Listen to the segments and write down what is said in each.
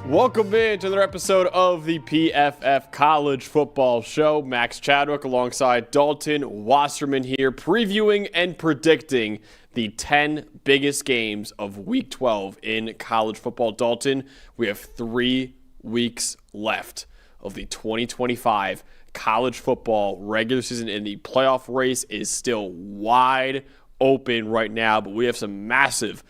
Welcome in to another episode of the PFF College Football Show. Max Chadwick alongside Dalton Wasserman here, previewing and predicting the 10 biggest games of Week 12 in college football. Dalton, we have 3 weeks left of the 2025 college football regular season, and the playoff race is still wide open right now, but we have some massive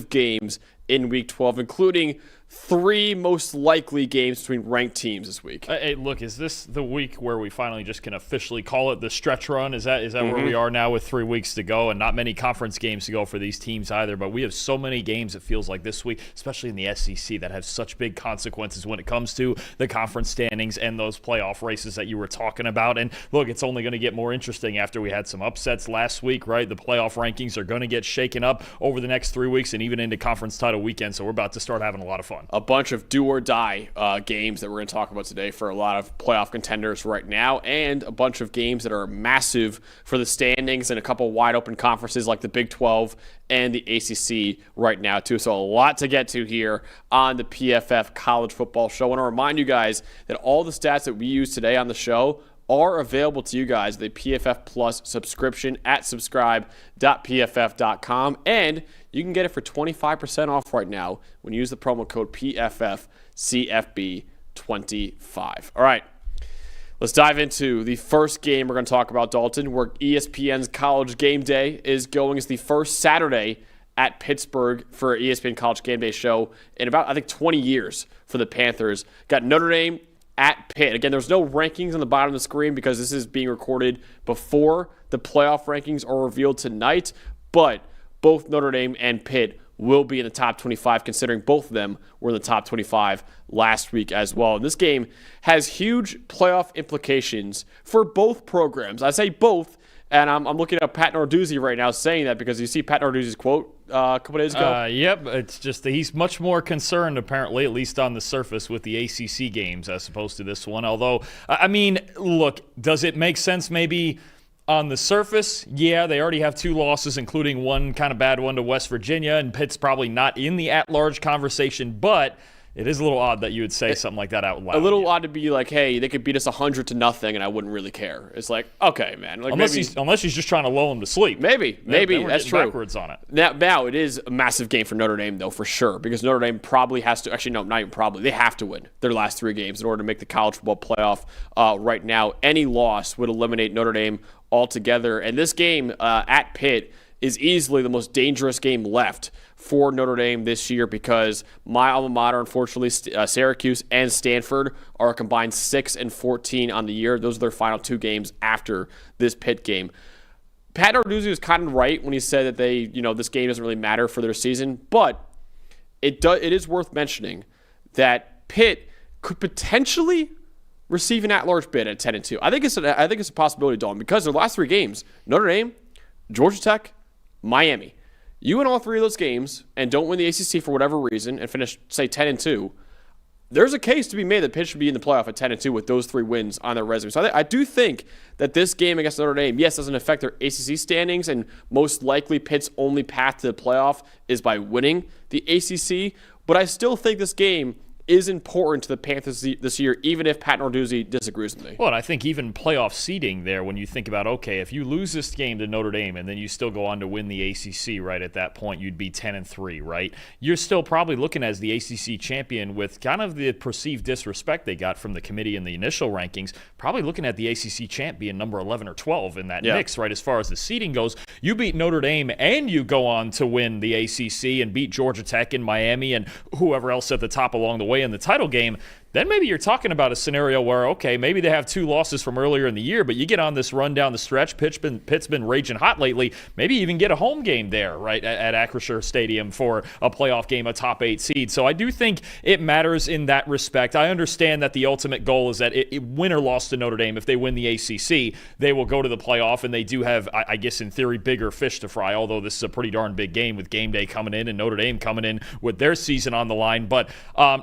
games in Week 12, including 3 most likely games between ranked teams this week. Hey, look, is this the week where we finally just can officially call it the stretch run? Is that where we are now with 3 weeks to go and not many conference games to go for these teams either? But we have so many games, it feels like, this week, especially in the SEC, that have such big consequences when it comes to the conference standings and those playoff races that you were talking about. And look, it's only going to get more interesting after we had some upsets last week, right? The playoff rankings are going to get shaken up over the next 3 weeks and even into conference title weekend. So we're about to start having a lot of fun. A bunch of do-or-die games that we're going to talk about today for a lot of playoff contenders right now, and a bunch of games that are massive for the standings and a couple wide-open conferences like the Big 12 and the ACC right now, too. So a lot to get to here on the PFF College Football Show. I want to remind you guys that all the stats that we use today on the show are available to you guys, the PFF Plus subscription at subscribe.pff.com, and you can get it for 25% off right now when you use the promo code PFFCFB25. All right, let's dive into the first game we're going to talk about, Dalton, where ESPN's College Game Day is going. It's the first Saturday at Pittsburgh for ESPN College Game Day show in about, I think, 20 years for the Panthers. Got Notre Dame at Pitt. Again, there's no rankings on the bottom of the screen because this is being recorded before the playoff rankings are revealed tonight, but both Notre Dame and Pitt will be in the top 25, considering both of them were in the top 25 last week as well. And this game has huge playoff implications for both programs. I say both, and I'm looking at Pat Narduzzi right now saying that because you see Pat Narduzzi's quote a couple days ago. Yep, it's just that he's much more concerned, apparently, at least on the surface, with the ACC games as opposed to this one. Although, I mean, look, does it make sense maybe on the surface? Yeah, they already have 2 losses, including one kind of bad one to West Virginia, and Pitt's probably not in the at-large conversation, but it is a little odd that you would say something like that out loud. A little odd to be like, hey, they could beat us 100-0, and I wouldn't really care. It's like, okay, man. Like unless he's just trying to lull them to sleep. Maybe that's true. Backwards on it. Now it is a massive game for Notre Dame, though, for sure, because Notre Dame probably has to. Actually, no, not even probably. They have to win their last 3 games in order to make the college football playoff. Right now, any loss would eliminate Notre Dame altogether, and this game at Pitt is easily the most dangerous game left for Notre Dame this year because my alma mater, unfortunately, Syracuse and Stanford are a combined 6-14 on the year. Those are their final 2 games after this Pitt game. Pat Narduzzi was kind of right when he said that this game doesn't really matter for their season, but it is worth mentioning that Pitt could potentially receive an at-large bid at 10-2. I think it's a possibility, Dalton, because their last 3 games, Notre Dame, Georgia Tech, Miami. You win all 3 of those games and don't win the ACC for whatever reason and finish, say, 10-2. There's a case to be made that Pitt should be in the playoff at 10-2 with those 3 wins on their resume. So I do think that this game against Notre Dame, yes, doesn't affect their ACC standings, and most likely Pitt's only path to the playoff is by winning the ACC. But I still think this game is important to the Panthers this year, even if Pat Narduzzi disagrees with me. Well, and I think even playoff seeding there, when you think about, okay, if you lose this game to Notre Dame and then you still go on to win the ACC, right, at that point you'd be 10-3, right? You're still probably looking as the ACC champion with kind of the perceived disrespect they got from the committee in the initial rankings, probably looking at the ACC champ being number 11 or 12 in that mix, right, as far as the seeding goes. You beat Notre Dame and you go on to win the ACC and beat Georgia Tech and Miami and whoever else at the top along the way in the title game. Then maybe you're talking about a scenario where, okay, maybe they have 2 losses from earlier in the year, but you get on this run down the stretch. Pitt's been raging hot lately. Maybe even get a home game there, right, at Acrisure Stadium for a playoff game, a top 8 seed. So I do think it matters in that respect. I understand that the ultimate goal is that win or loss to Notre Dame, if they win the ACC, they will go to the playoff, and they do have, I guess in theory, bigger fish to fry, although this is a pretty darn big game with game day coming in and Notre Dame coming in with their season on the line. But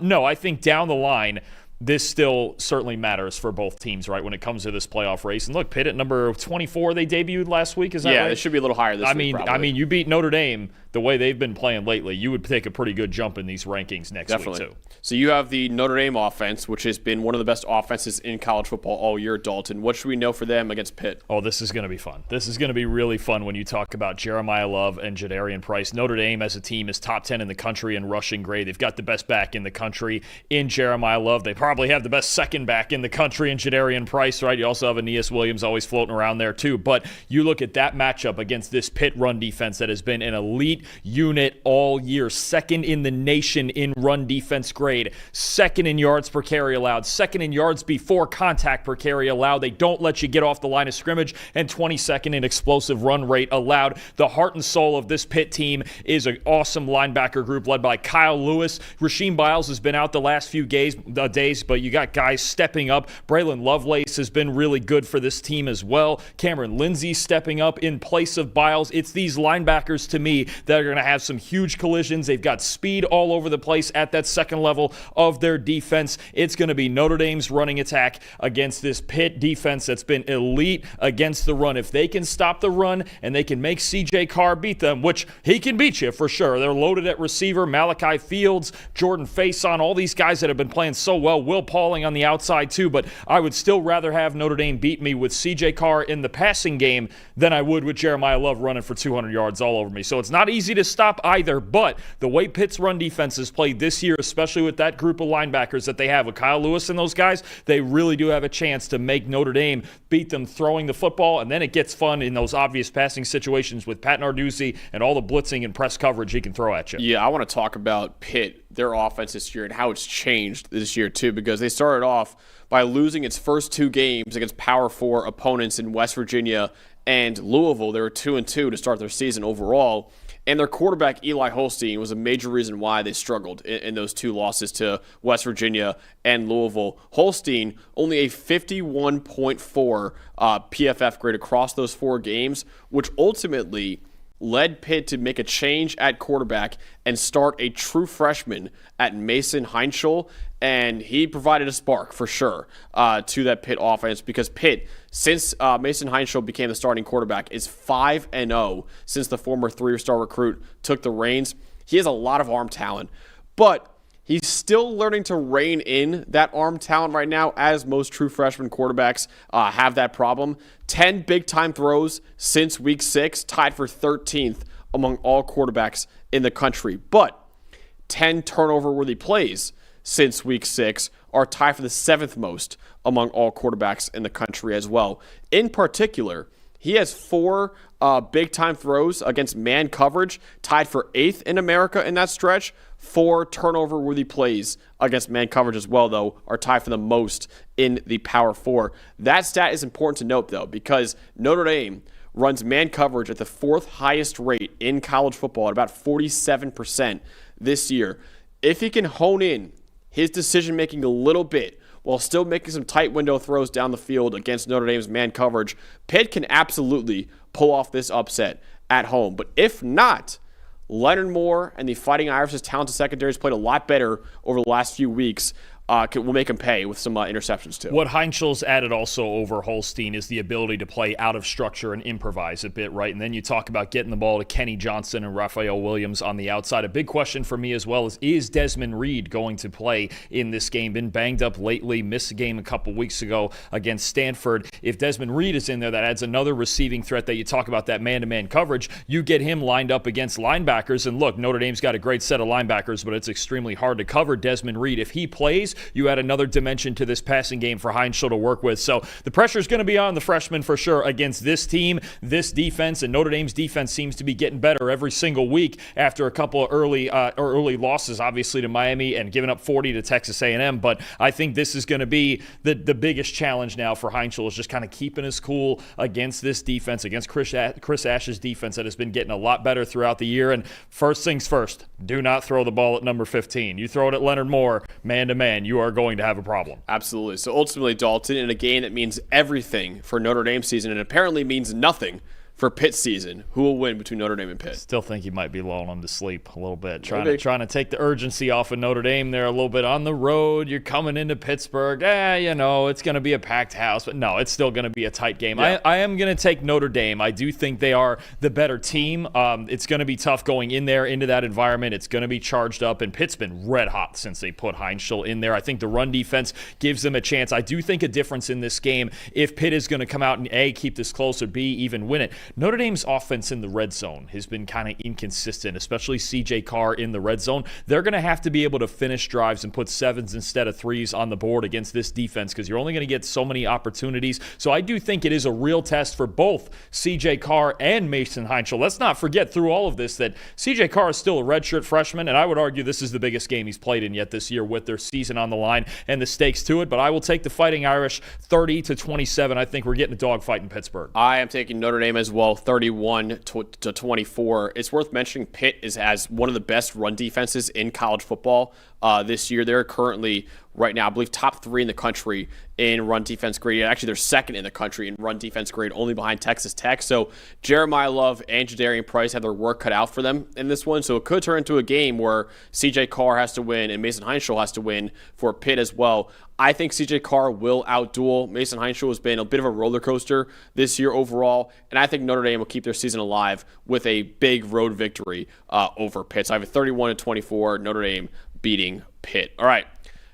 no, I think down the line, this still certainly matters for both teams, right, when it comes to this playoff race. And look, Pitt at number 24, they debuted last week. Is that right? Yeah, they should be a little higher this week, probably. I mean, you beat Notre Dame the way they've been playing lately. You would take a pretty good jump in these rankings next week, too. So you have the Notre Dame offense, which has been one of the best offenses in college football all year, Dalton. What should we know for them against Pitt? Oh, this is going to be fun. This is going to be really fun when you talk about Jeremiah Love and Jadarian Price. Notre Dame as a team is top 10 in the country in rushing grade. They've got the best back in the country in Jeremiah Love. They probably have the best second back in the country in Jadarian Price, right? You also have Aeneas Williams always floating around there too. But you look at that matchup against this Pitt run defense that has been an elite unit all year. Second in the nation in run defense grade. Second in yards per carry allowed. Second in yards before contact per carry allowed. They don't let you get off the line of scrimmage. And 22nd in explosive run rate allowed. The heart and soul of this Pitt team is an awesome linebacker group led by Kyle Lewis. Rasheem Biles has been out the last few days, but you got guys stepping up. Braylon Lovelace has been really good for this team as well. Cameron Lindsay stepping up in place of Biles. It's these linebackers, to me, that are going to have some huge collisions. They've got speed all over the place at that second level of their defense. It's going to be Notre Dame's running attack against this Pitt defense that's been elite against the run. If they can stop the run and they can make C.J. Carr beat them, which he can beat you for sure. They're loaded at receiver. Malachi Fields, Jordan Faison, all these guys that have been playing so well. Will Pauling on the outside too, but I would still rather have Notre Dame beat me with C.J. Carr in the passing game than I would with Jeremiah Love running for 200 yards all over me. So it's not easy to stop either, but the way Pitt's run defense has played this year, especially with that group of linebackers that they have with Kyle Lewis and those guys, they really do have a chance to make Notre Dame beat them throwing the football, and then it gets fun in those obvious passing situations with Pat Narduzzi and all the blitzing and press coverage he can throw at you. Yeah, I want to talk about Pitt, their offense this year, and how it's changed this year too, because they started off by losing its first two games against Power 4 opponents in West Virginia and Louisville. They were 2-2 to start their season overall. And their quarterback, Eli Holstein, was a major reason why they struggled in those two losses to West Virginia and Louisville. Holstein, only a 51.4 PFF grade across those four games, which ultimately led Pitt to make a change at quarterback and start a true freshman at Mason Heinschel, and he provided a spark for sure to that Pitt offense, because Pitt, since Mason Heinschel became the starting quarterback, is 5-0 since the former three-star recruit took the reins. He has a lot of arm talent, but he's still learning to rein in that arm talent right now, as most true freshman quarterbacks have that problem. 10 big-time throws since week 6, tied for 13th among all quarterbacks in the country. But 10 turnover-worthy plays since week 6 are tied for the 7th most among all quarterbacks in the country as well. In particular, he has 4 big-time throws against man coverage, tied for 8th in America in that stretch. 4 turnover-worthy plays against man coverage as well, though, are tied for the most in the Power 4. That stat is important to note, though, because Notre Dame runs man coverage at the 4th highest rate in college football at about 47% this year. If he can hone in his decision-making a little bit while still making some tight window throws down the field against Notre Dame's man coverage, Pitt can absolutely pull off this upset at home. But if not, Leonard Moore and the Fighting Irish's talented secondaries played a lot better over the last few weeks. Will make him pay with some interceptions too. What Heinschel's added also over Holstein is the ability to play out of structure and improvise a bit, right? And then you talk about getting the ball to Kenny Johnson and Raphael Williams on the outside. A big question for me as well is Desmond Reed going to play in this game? Been banged up lately, missed a game a couple weeks ago against Stanford. If Desmond Reed is in there, that adds another receiving threat that you talk about, that man-to-man coverage. You get him lined up against linebackers, and look, Notre Dame's got a great set of linebackers, but it's extremely hard to cover Desmond Reed. If he plays, you add another dimension to this passing game for Heinschel to work with. So the pressure is going to be on the freshman for sure against this team, this defense, and Notre Dame's defense seems to be getting better every single week after a couple of early losses, obviously, to Miami and giving up 40 to Texas A&M. But I think this is going to be the biggest challenge now for Heinschel, is just kind of keeping his cool against this defense, against Chris Ash's defense that has been getting a lot better throughout the year. And first things first, do not throw the ball at number 15. You throw it at Leonard Moore, man-to-man, you are going to have a problem. Absolutely. So ultimately, Dalton, in a game that means everything for Notre Dame season and apparently means nothing for Pitt season, who will win between Notre Dame and Pitt? Still think you might be lulling them to sleep a little bit. Trying to take the urgency off of Notre Dame there a little bit. On the road, you're coming into Pittsburgh. It's going to be a packed house. But no, it's still going to be a tight game. Yeah. I am going to take Notre Dame. I do think they are the better team. It's going to be tough going in there, into that environment. It's going to be charged up. And Pitt's been red hot since they put Heinschel in there. I think the run defense gives them a chance. I do think a difference in this game, if Pitt is going to come out and A, keep this close, or B, even win it. Notre Dame's offense in the red zone has been kind of inconsistent, especially CJ Carr in the red zone. They're going to have to be able to finish drives and put 7s instead of 3s on the board against this defense because you're only going to get so many opportunities. So I do think it is a real test for both CJ Carr and Mason Heinschel. Let's not forget through all of this that CJ Carr is still a redshirt freshman, and I would argue this is the biggest game he's played in yet this year with their season on the line and the stakes to it. But I will take the Fighting Irish 30-27. I think we're getting a dogfight in Pittsburgh. I am taking Notre Dame as well, 31-24. It's worth mentioning Pitt has one of the best run defenses in college football this year. They're currently, right now, I believe, top 3 in the country in run defense grade. Actually, they're second in the country in run defense grade, only behind Texas Tech. So Jeremiah Love and Jadarian Price have their work cut out for them in this one. So it could turn into a game where CJ Carr has to win and Mason Heinschel has to win for Pitt as well. I think CJ Carr will outduel. Mason Heinschel has been a bit of a roller coaster this year overall, and I think Notre Dame will keep their season alive with a big road victory over Pitt. So I have a 31-24 Notre Dame beating Pitt. All right,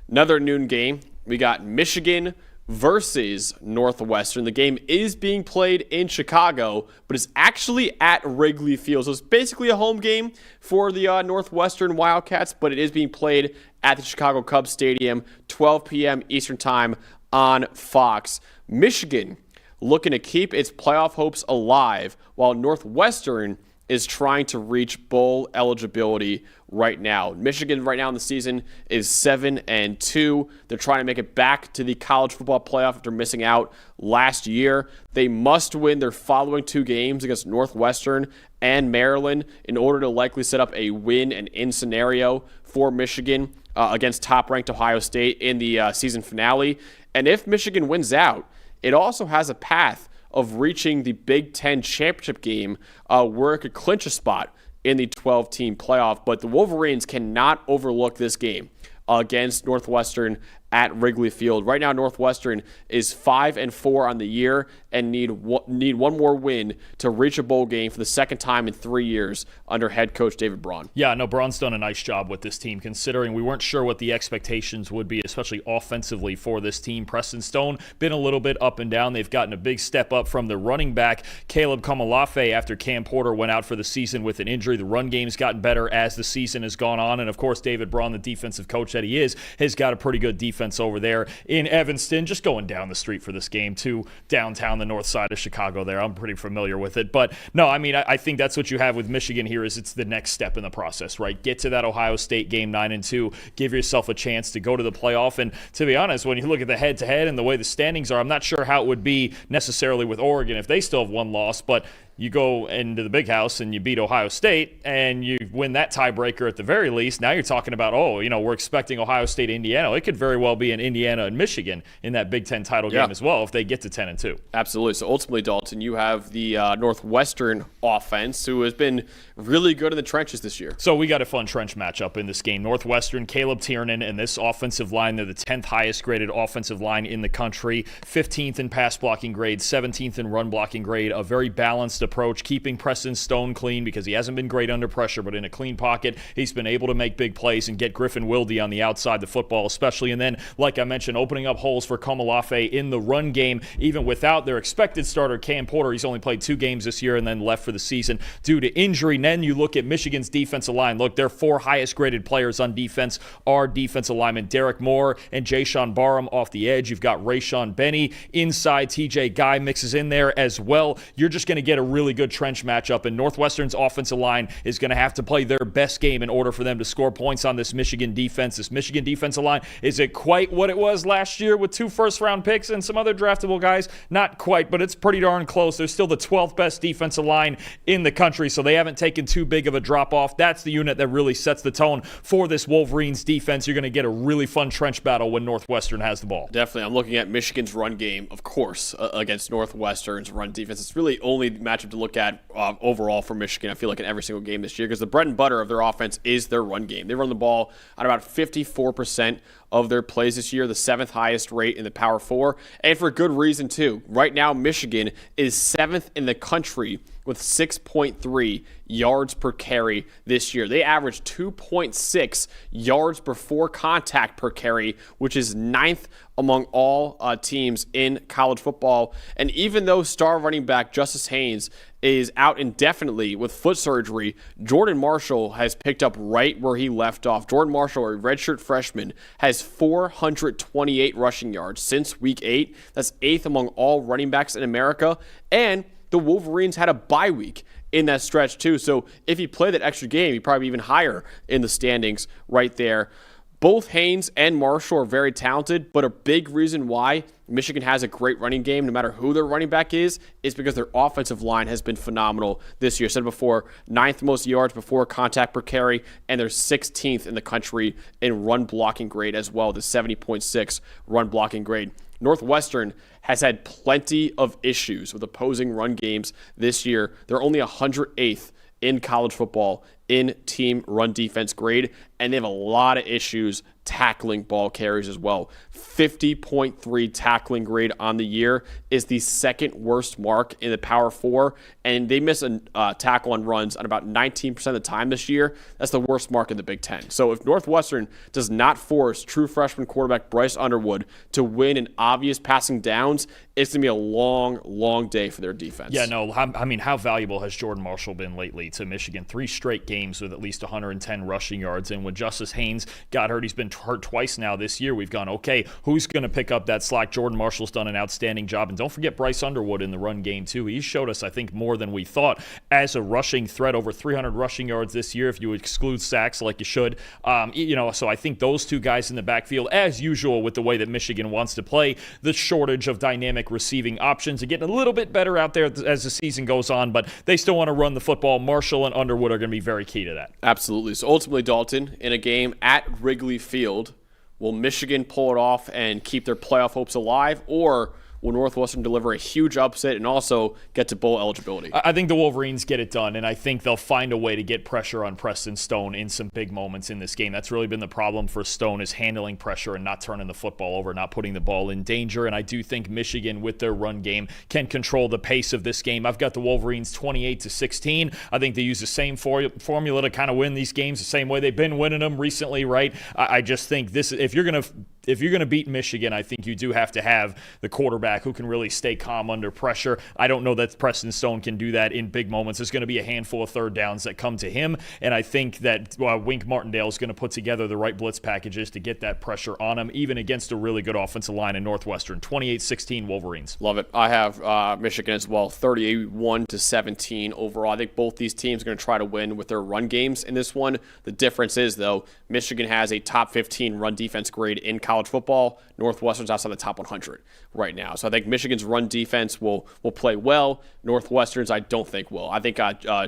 another noon game. We got Michigan versus Northwestern. The game is being played in Chicago, but it's actually at Wrigley Field. So it's basically a home game for the Northwestern Wildcats, but it is being played at the Chicago Cubs Stadium, 12 p.m. Eastern Time on Fox. Michigan looking to keep its playoff hopes alive, while Northwestern is trying to reach bowl eligibility right now. Michigan right now in the season is 7-2. They're trying to make it back to the college football playoff after missing out last year. They must win their following 2 games against Northwestern and Maryland in order to likely set up a win and in scenario for Michigan against top-ranked Ohio State in the season finale. And if Michigan wins out, it also has a path of reaching the Big Ten championship game where it could clinch a spot in the 12-team playoff. But the Wolverines cannot overlook this game against Northwestern at Wrigley Field. Right now, Northwestern is 5-4 on the year and need one more win to reach a bowl game for the second time in 3 years under head coach David Braun. Yeah, no, Braun's done a nice job with this team, considering we weren't sure what the expectations would be, especially offensively for this team. Preston Stone been a little bit up and down. They've gotten a big step up from the running back, Caleb Kamalafe, after Cam Porter went out for the season with an injury. The run game's gotten better as the season has gone on, and of course, David Braun, the defensive coach that he is, has got a pretty good defense over there in Evanston, just going down the street for this game to downtown, the north side of Chicago there. I'm pretty familiar with it. But no, I mean, I think that's what you have with Michigan here is it's the next step in the process, right? Get to that Ohio State game 9-2, give yourself a chance to go to the playoff. And to be honest, when you look at the head-to-head and the way the standings are, I'm not sure how it would be necessarily with Oregon if they still have one loss, but you go into the big house and you beat Ohio State and you win that tiebreaker at the very least. Now you're talking about, we're expecting Ohio State, Indiana. It could very well be an Indiana and Michigan in that Big Ten title game as well if they get to 10-2. Absolutely. So ultimately, Dalton, you have the Northwestern offense who has been really good in the trenches this year. So we got a fun trench matchup in this game. Northwestern, Caleb Tiernan, and this offensive line, they're the 10th highest graded offensive line in the country, 15th in pass blocking grade, 17th in run blocking grade, a very balanced approach, keeping Preston Stone clean because he hasn't been great under pressure, but in a clean pocket, he's been able to make big plays and get Griffin Wilde on the outside the football especially. And then, like I mentioned, opening up holes for Komalafe in the run game, even without their expected starter, Cam Porter. He's only played 2 games this year and then left for the season due to injury. And then you look at Michigan's defensive line. Look, their 4 highest graded players on defense are defensive linemen Derek Moore and Jayshawn Barham off the edge. You've got Rayshawn Benny inside. TJ Guy mixes in there as well. You're just going to get a really good trench matchup, and Northwestern's offensive line is going to have to play their best game in order for them to score points on this Michigan defense. This Michigan defensive line, is it quite what it was last year with 2 first-round picks and some other draftable guys? Not quite, but it's pretty darn close. They're still the 12th best defensive line in the country, so they haven't taken too big of a drop-off. That's the unit that really sets the tone for this Wolverines defense. You're going to get a really fun trench battle when Northwestern has the ball. Definitely. I'm looking at Michigan's run game, of course, against Northwestern's run defense. It's really only matchup matchup to look at overall for Michigan, I feel like, in every single game this year, because the bread and butter of their offense is their run game. They run the ball at about 54% of their plays this year, the 7th highest rate in the Power 4, and for good reason, too. Right now, Michigan is 7th in the country with 6.3 yards per carry this year. They average 2.6 yards before contact per carry, which is 9th among all teams in college football. And even though star running back Justice Haynes is out indefinitely with foot surgery, Jordan Marshall has picked up right where he left off. Jordan Marshall, a redshirt freshman, has 428 rushing yards since week 8. That's 8th among all running backs in America. And the Wolverines had a bye week in that stretch too. So if he played that extra game, he'd probably be even higher in the standings right there. Both Haynes and Marshall are very talented, but a big reason why Michigan has a great running game, no matter who their running back is because their offensive line has been phenomenal this year. I said before, 9th most yards before contact per carry, and they're 16th in the country in run blocking grade as well, the 70.6 run blocking grade. Northwestern has had plenty of issues with opposing run games this year. They're only 108th in college football in team run defense grade, and they have a lot of issues tackling ball carries as well. 50.3 tackling grade on the year is the second worst mark in the Power 4, and they miss a tackle on runs on about 19% of the time this year. That's the worst mark in the Big Ten. So if Northwestern does not force true freshman quarterback Bryce Underwood to win in obvious passing downs, it's going to be a long, long day for their defense. Yeah, no, I mean, how valuable has Jordan Marshall been lately to Michigan? 3 straight games with at least 110 rushing yards, and when Justice Haynes got hurt, he's been hurt twice now this year. We've gone, okay, who's going to pick up that slack? Jordan Marshall's done an outstanding job, and don't forget Bryce Underwood in the run game too. He showed us, I think, more than we thought as a rushing threat, over 300 rushing yards this year if you exclude sacks like you should. So I think those two guys in the backfield, as usual with the way that Michigan wants to play, the shortage of dynamic receiving options are getting a little bit better out there as the season goes on, but they still want to run the football. Marshall and Underwood are going to be very key to that. Absolutely. So ultimately, Dalton, in a game at Wrigley Field, will Michigan pull it off and keep their playoff hopes alive, or will Northwestern deliver a huge upset and also get to bowl eligibility? I think the Wolverines get it done, and I think they'll find a way to get pressure on Preston Stone in some big moments in this game. That's really been the problem for Stone, is handling pressure and not turning the football over, not putting the ball in danger. And I do think Michigan, with their run game, can control the pace of this game. I've got the Wolverines 28-16. I think they use the same formula to kind of win these games the same way they've been winning them recently, right? I just think this, if you're going to beat Michigan, I think you do have to have the quarterback who can really stay calm under pressure. I don't know that Preston Stone can do that in big moments. There's going to be a handful of third downs that come to him, and I think that Wink Martindale is going to put together the right blitz packages to get that pressure on him, even against a really good offensive line in Northwestern. 28-16 Wolverines. Love it. I have Michigan as well, 31-17 overall. I think both these teams are going to try to win with their run games in this one. The difference is, though, Michigan has a top 15 run defense grade in college football. Northwestern's outside the top 100 right now. So I think Michigan's run defense will play well. Northwestern's, I don't think will. I think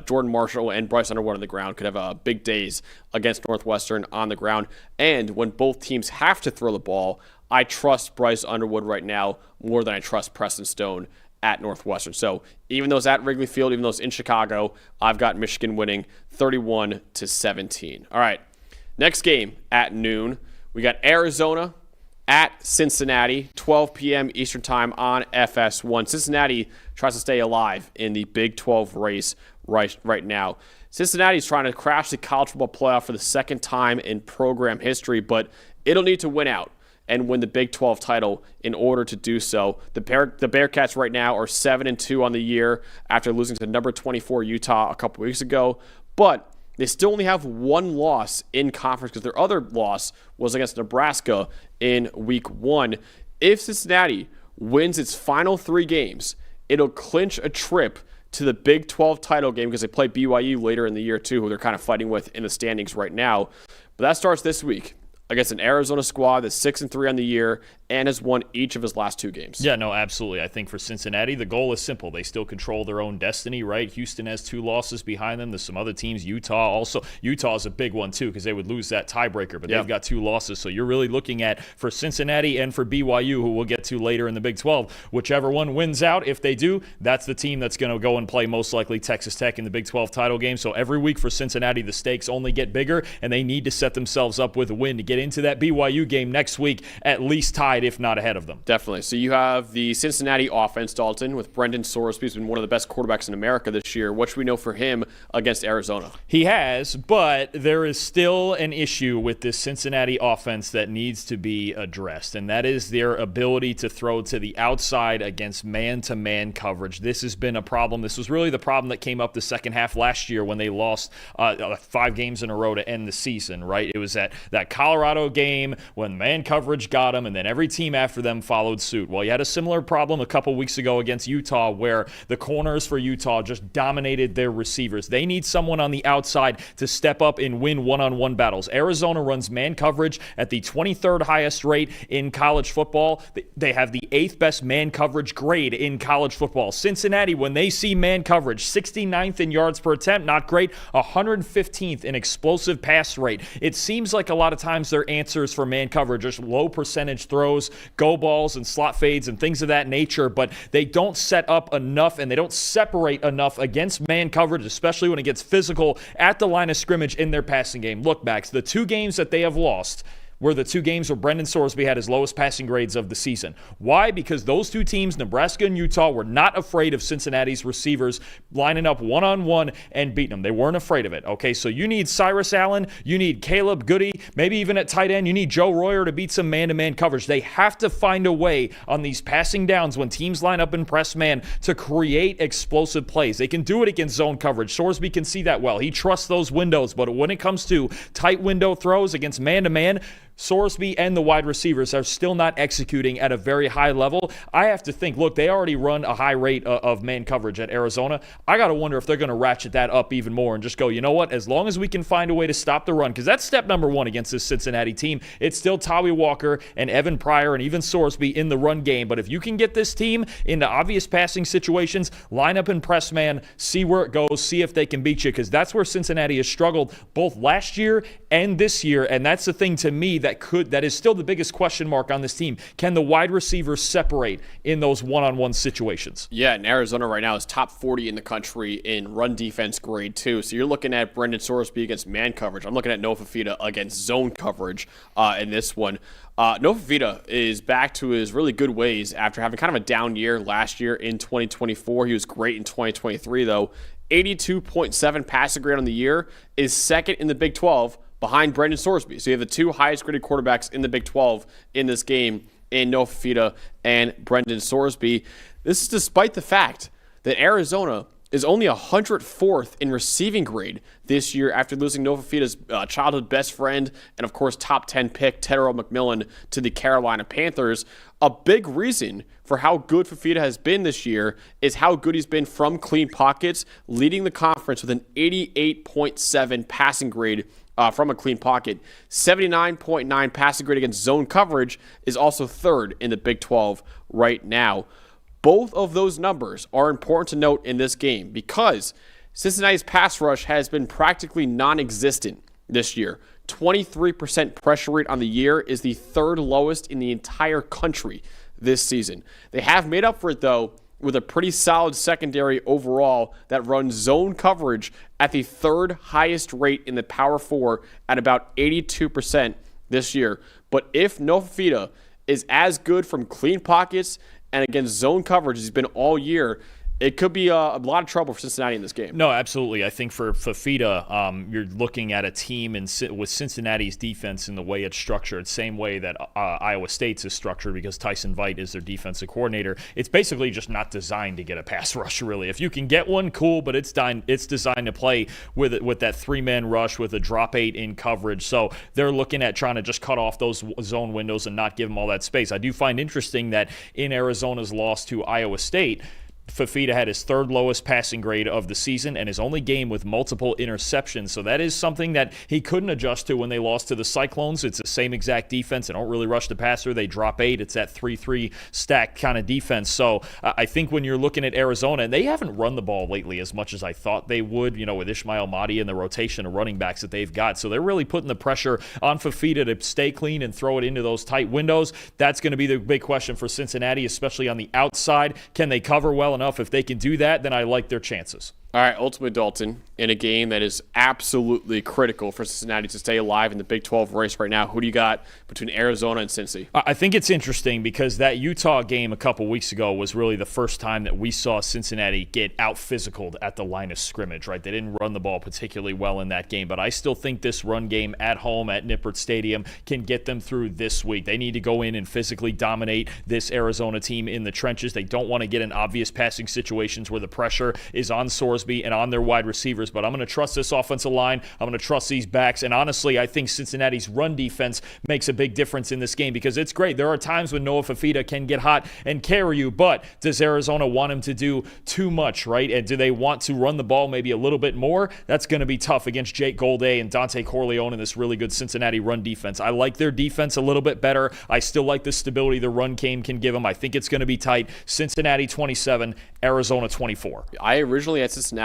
Jordan Marshall and Bryce Underwood on the ground could have big days against Northwestern on the ground. And when both teams have to throw the ball, I trust Bryce Underwood right now more than I trust Preston Stone at Northwestern. So even though it's at Wrigley Field, even though it's in Chicago, I've got Michigan winning 31-17. All right, next game at noon, we got Arizona at Cincinnati, 12 p.m. Eastern Time on FS1. Cincinnati tries to stay alive in the Big 12 race right now. Cincinnati's trying to crash the college football playoff for the second time in program history, but it'll need to win out and win the Big 12 title in order to do so. The Bearcats right now are 7-2 on the year after losing to number 24 Utah a couple weeks ago, but they still only have one loss in conference because their other loss was against Nebraska in week 1. If Cincinnati wins its final 3 games, it'll clinch a trip to the Big 12 title game because they play BYU later in the year too, who they're kind of fighting with in the standings right now. But that starts this week against an Arizona squad that's 6-3 on the year and has won each of his last 2 games. Yeah, no, absolutely. I think for Cincinnati, the goal is simple. They still control their own destiny, right? Houston has 2 losses behind them. There's some other teams. Utah also. Utah is a big one, too, because they would lose that tiebreaker, but they've got 2 losses. So you're really looking at, for Cincinnati and for BYU, who we'll get to later in the Big 12, whichever one wins out, if they do, that's the team that's going to go and play most likely Texas Tech in the Big 12 title game. So every week for Cincinnati, the stakes only get bigger, and they need to set themselves up with a win to get into that BYU game next week, at least tied, if not ahead of them. Definitely. So you have the Cincinnati offense, Dalton, with Brendan Sorsby, who's been one of the best quarterbacks in America this year. What should we know for him against Arizona? He has, but there is still an issue with this Cincinnati offense that needs to be addressed, and that is their ability to throw to the outside against man-to-man coverage. This has been a problem. This was really the problem that came up the second half last year when they lost 5 games in a row to end the season, right? It was that Colorado game when man coverage got them, and then every team after them followed suit. Well, you had a similar problem a couple weeks ago against Utah where the corners for Utah just dominated their receivers. They need someone on the outside to step up and win one-on-one battles. Arizona runs man coverage at the 23rd highest rate in college football. They have the 8th best man coverage grade in college football. Cincinnati, when they see man coverage, 69th in yards per attempt, not great, 115th in explosive pass rate. It seems like a lot of times their answers for man coverage are just low percentage throws, go balls and slot fades and things of that nature, but they don't set up enough and they don't separate enough against man coverage, especially when it gets physical at the line of scrimmage in their passing game. Look back, the 2 games that they have lost were the 2 games where Brendan Sorsby had his lowest passing grades of the season. Why? Because those 2 teams, Nebraska and Utah, were not afraid of Cincinnati's receivers lining up one-on-one and beating them. They weren't afraid of it, okay? So you need Cyrus Allen, you need Caleb Goody, maybe even at tight end, you need Joe Royer to beat some man-to-man coverage. They have to find a way on these passing downs when teams line up in press man to create explosive plays. They can do it against zone coverage. Sorsby can see that well. He trusts those windows, but when it comes to tight window throws against man-to-man, Sorsby and the wide receivers are still not executing at a very high level. I have to think, look, they already run a high rate of man coverage at Arizona. I got to wonder if they're going to ratchet that up even more and just go, you know what, as long as we can find a way to stop the run, because that's step number 1 against this Cincinnati team. It's still Tawi Walker and Evan Pryor and even Sorsby in the run game. But if you can get this team into obvious passing situations, line up in press man, see where it goes, see if they can beat you, because that's where Cincinnati has struggled both last year and this year, and that's the thing to me that is still the biggest question mark on this team. Can the wide receivers separate in those one-on-one situations? Yeah, and Arizona right now is top 40 in the country in run defense grade 2. So you're looking at Brendan Sorsby against man coverage. I'm looking at Noah Fifita against zone coverage in this one. Noah Fifita is back to his really good ways after having kind of a down year last year in 2024. He was great in 2023, though. 82.7 passing grade on the year is second in the Big 12 behind Brendan Sorsby. So you have the 2 highest graded quarterbacks in the Big 12 in this game in Noah Fifita and Brendan Sorsby. This is despite the fact that Arizona is only 104th in receiving grade this year after losing Noah Fifita's childhood best friend and, of course, top 10 pick Tedero McMillan to the Carolina Panthers. A big reason for how good Fifita has been this year is how good he's been from clean pockets, leading the conference with an 88.7 passing grade from a clean pocket. 79.9 passing grade against zone coverage is also 3rd in the Big 12 right now. Both of those numbers are important to note in this game because Cincinnati's pass rush has been practically non-existent this year. 23% pressure rate on the year is the 3rd lowest in the entire country this season. They have made up for it, though, with a pretty solid secondary overall that runs zone coverage at the 3rd highest rate in the Power 4 at about 82% this year. But if Noah Fifita is as good from clean pockets and against zone coverage as he's been all year, it could be a lot of trouble for Cincinnati in this game. No, absolutely. I think for Fifita, you're looking at a team with Cincinnati's defense in the way it's structured, same way that Iowa State's is structured because Tyson Veit is their defensive coordinator. It's basically just not designed to get a pass rush, really. If you can get one, cool, but it's designed to play with that 3-man rush with a drop 8 in coverage. So they're looking at trying to just cut off those zone windows and not give them all that space. I do find interesting that in Arizona's loss to Iowa State, Fafita had his third lowest passing grade of the season and his only game with multiple interceptions. So that is something that he couldn't adjust to when they lost to the Cyclones. It's the same exact defense. They don't really rush the passer. They drop 8. It's that 3-3 stacked kind of defense. So I think when you're looking at Arizona, and they haven't run the ball lately as much as I thought they would, with Ishmael Mahdi and the rotation of running backs that they've got. So they're really putting the pressure on Fafita to stay clean and throw it into those tight windows. That's going to be the big question for Cincinnati, especially on the outside. Can they cover well enough? If they can do that, then I like their chances. All right, ultimately, Dalton, in a game that is absolutely critical for Cincinnati to stay alive in the Big 12 race right now, who do you got between Arizona and Cincy? I think it's interesting because that Utah game a couple weeks ago was really the first time that we saw Cincinnati get out-physicaled at the line of scrimmage, right? They didn't run the ball particularly well in that game, but I still think this run game at home at Nippert Stadium can get them through this week. They need to go in and physically dominate this Arizona team in the trenches. They don't want to get in obvious passing situations where the pressure is on Sorsby and on their wide receivers, but I'm going to trust this offensive line. I'm going to trust these backs, and honestly, I think Cincinnati's run defense makes a big difference in this game because it's great. There are times when Noah Fafita can get hot and carry you, but does Arizona want him to do too much, right? And do they want to run the ball maybe a little bit more? That's going to be tough against Jake Golday and Dante Corleone in this really good Cincinnati run defense. I like their defense a little bit better. I still like the stability the run game can give them. I think it's going to be tight. Cincinnati 27, Arizona 24. I originally had Cincinnati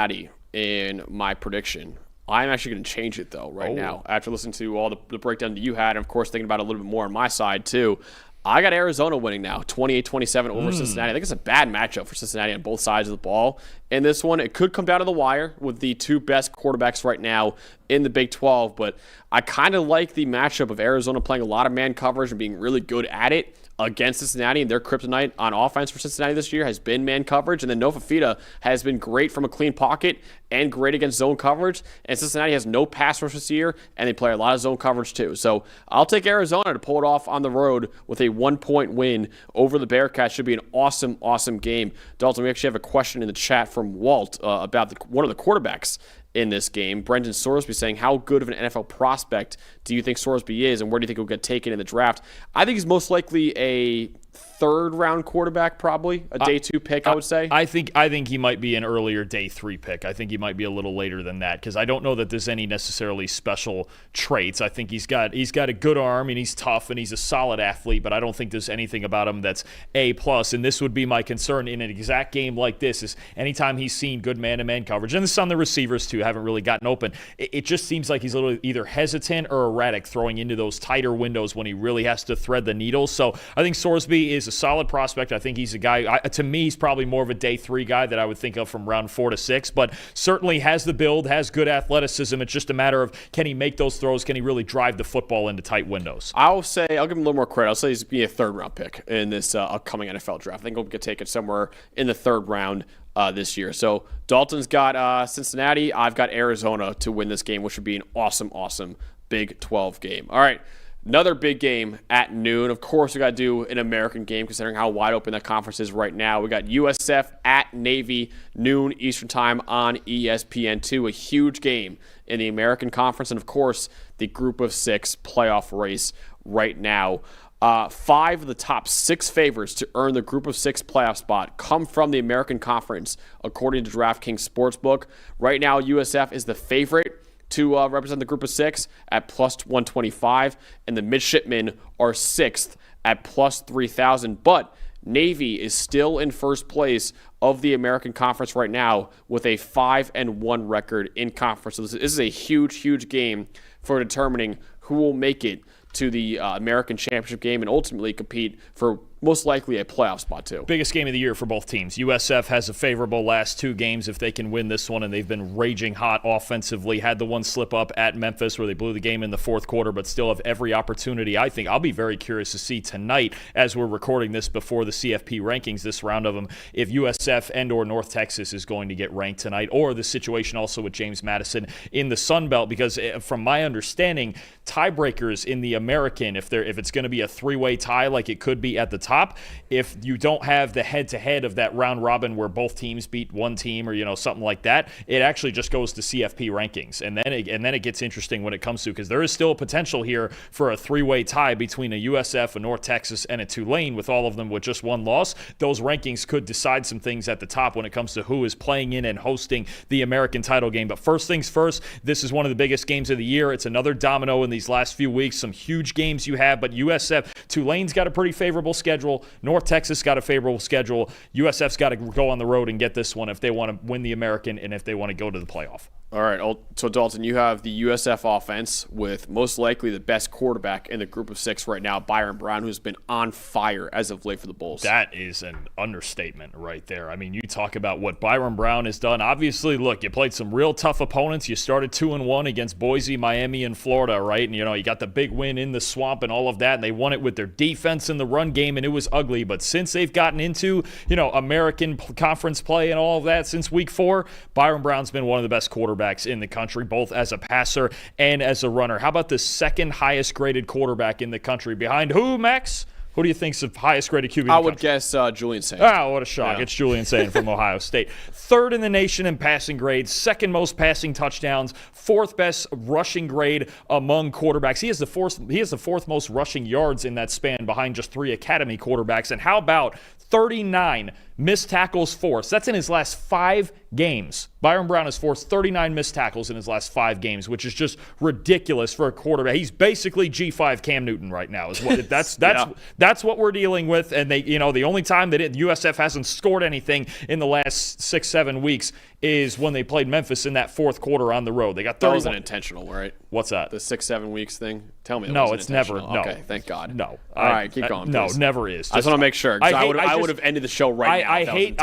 in my prediction. I'm actually going to change it, though, right now. After listening to all the breakdown that you had, and, of course, thinking about it a little bit more on my side, too. I got Arizona winning now, 28-27 over Cincinnati. I think it's a bad matchup for Cincinnati on both sides of the ball. In this one, it could come down to the wire with the two best quarterbacks right now in the Big 12, but I kind of like the matchup of Arizona playing a lot of man coverage and being really good at it against Cincinnati, and their kryptonite on offense for Cincinnati this year has been man coverage, and then Noah Fafita has been great from a clean pocket and great against zone coverage, and Cincinnati has no pass rush this year, and they play a lot of zone coverage too. So I'll take Arizona to pull it off on the road with a 1-point win over the Bearcats. Should be an awesome, awesome game. Dalton, we actually have a question in the chat from Walt about one of the quarterbacks in this game. Brendan Sorsby saying, how good of an NFL prospect do you think Sorsby is, and where do you think he'll get taken in the draft? I think he's most likely a third-round quarterback, probably a day 2 pick, I would say. I think he might be an earlier day 3 pick. I think he might be a little later than that because I don't know that there's any necessarily special traits. I think he's got a good arm and he's tough and he's a solid athlete, but I don't think there's anything about him that's A+. And this would be my concern in an exact game like this is anytime he's seen good man-to-man coverage, and this is on the receivers too, haven't really gotten open. It just seems like he's a little either hesitant or erratic throwing into those tighter windows when he really has to thread the needle. So I think Sorsby is a solid prospect. I think he's a guy, to me, he's probably more of a day 3 guy that I would think of from round 4 to 6, but certainly has the build, has good athleticism. It's just a matter of can he make those throws? Can he really drive the football into tight windows? I'll give him a little more credit. I'll say he's be a third-round pick in this upcoming NFL draft. I think he'll get taken somewhere in the third round this year. So Dalton's got Cincinnati. I've got Arizona to win this game, which would be an awesome, awesome Big 12 game. All right. Another big game at noon. Of course, we got to do an American game considering how wide open that conference is right now. We got USF at Navy, noon Eastern time on ESPN2. A huge game in the American Conference and, of course, the Group of 6 playoff race right now. 5 of the top 6 favorites to earn the Group of 6 playoff spot come from the American Conference, according to DraftKings Sportsbook. Right now, USF is the favorite to represent the Group of 6 at plus 125, and the Midshipmen are 6th at plus 3,000. But Navy is still in first place of the American Conference right now with a 5-1 record in conference. So this is a huge, huge game for determining who will make it to the American Championship game and ultimately compete for most likely a playoff spot too. Biggest game of the year for both teams. USF has a favorable last 2 games if they can win this one, and they've been raging hot offensively. Had the one slip up at Memphis where they blew the game in the fourth quarter, but still have every opportunity. I think I'll be very curious to see tonight as we're recording this before the CFP rankings, this round of them, if USF and or North Texas is going to get ranked tonight, or the situation also with James Madison in the Sun Belt, because from my understanding, tiebreakers in the American, if it's going to be a 3-way tie like it could be at the top top. If you don't have the head-to-head of that round robin where both teams beat one team or something like that, it actually just goes to CFP rankings, and then it gets interesting when it comes to, because there is still a potential here for a three-way tie between a USF, a North Texas, and a Tulane, with all of them with just one loss. Those rankings could decide some things at the top when it comes to who is playing in and hosting the American title game. But first things first, this is one of the biggest games of the year. It's another domino in these last few weeks. Some huge games you have, but USF, Tulane's got a pretty favorable schedule. North Texas got a favorable schedule. USF's got to go on the road and get this one if they want to win the American and if they want to go to the playoff. All right, so Dalton, you have the USF offense with most likely the best quarterback in the group of six right now, Byron Brown, who's been on fire as of late for the Bulls. That is an understatement right there. I mean, you talk about what Byron Brown has done. Obviously, look, you played some real tough opponents. You started 2-1 against Boise, Miami, and Florida, right? And, you got the big win in the swamp and all of that, and they won it with their defense in the run game, and it was ugly. But since they've gotten into, American conference play and all of that since week 4, Byron Brown's been one of the best quarterbacks in the country, both as a passer and as a runner. How about the second highest graded quarterback in the country? Behind who, Max? Who do you think's the highest graded QB? I would guess Julian Saint. Oh, what a shock. Yeah. It's Julian Saint from Ohio State. Third in the nation in passing grades, second most passing touchdowns, fourth best rushing grade among quarterbacks. He has the fourth most rushing yards in that span, behind just 3 academy quarterbacks. And how about 39 missed tackles forced? That's in his last 5 games. Byron Brown has forced 39 missed tackles in his last 5 games, which is just ridiculous for a quarterback. He's basically G5 Cam Newton right now. Is what that's what we're dealing with. And they, the only time that USF hasn't scored anything in the last 6-7 weeks is when they played Memphis in that fourth quarter on the road. They got 31. That wasn't intentional, right? What's that? The 6-7 weeks thing? Tell me. No, it's never. No. Okay, thank God. No. All right, keep going. No, please. never is. I just want to make sure. I would have ended the show right now.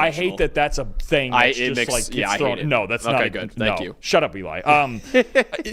I hate that that's a thing. That's I hate it. No, that's not. Okay, good. Thank you. Shut up, Eli.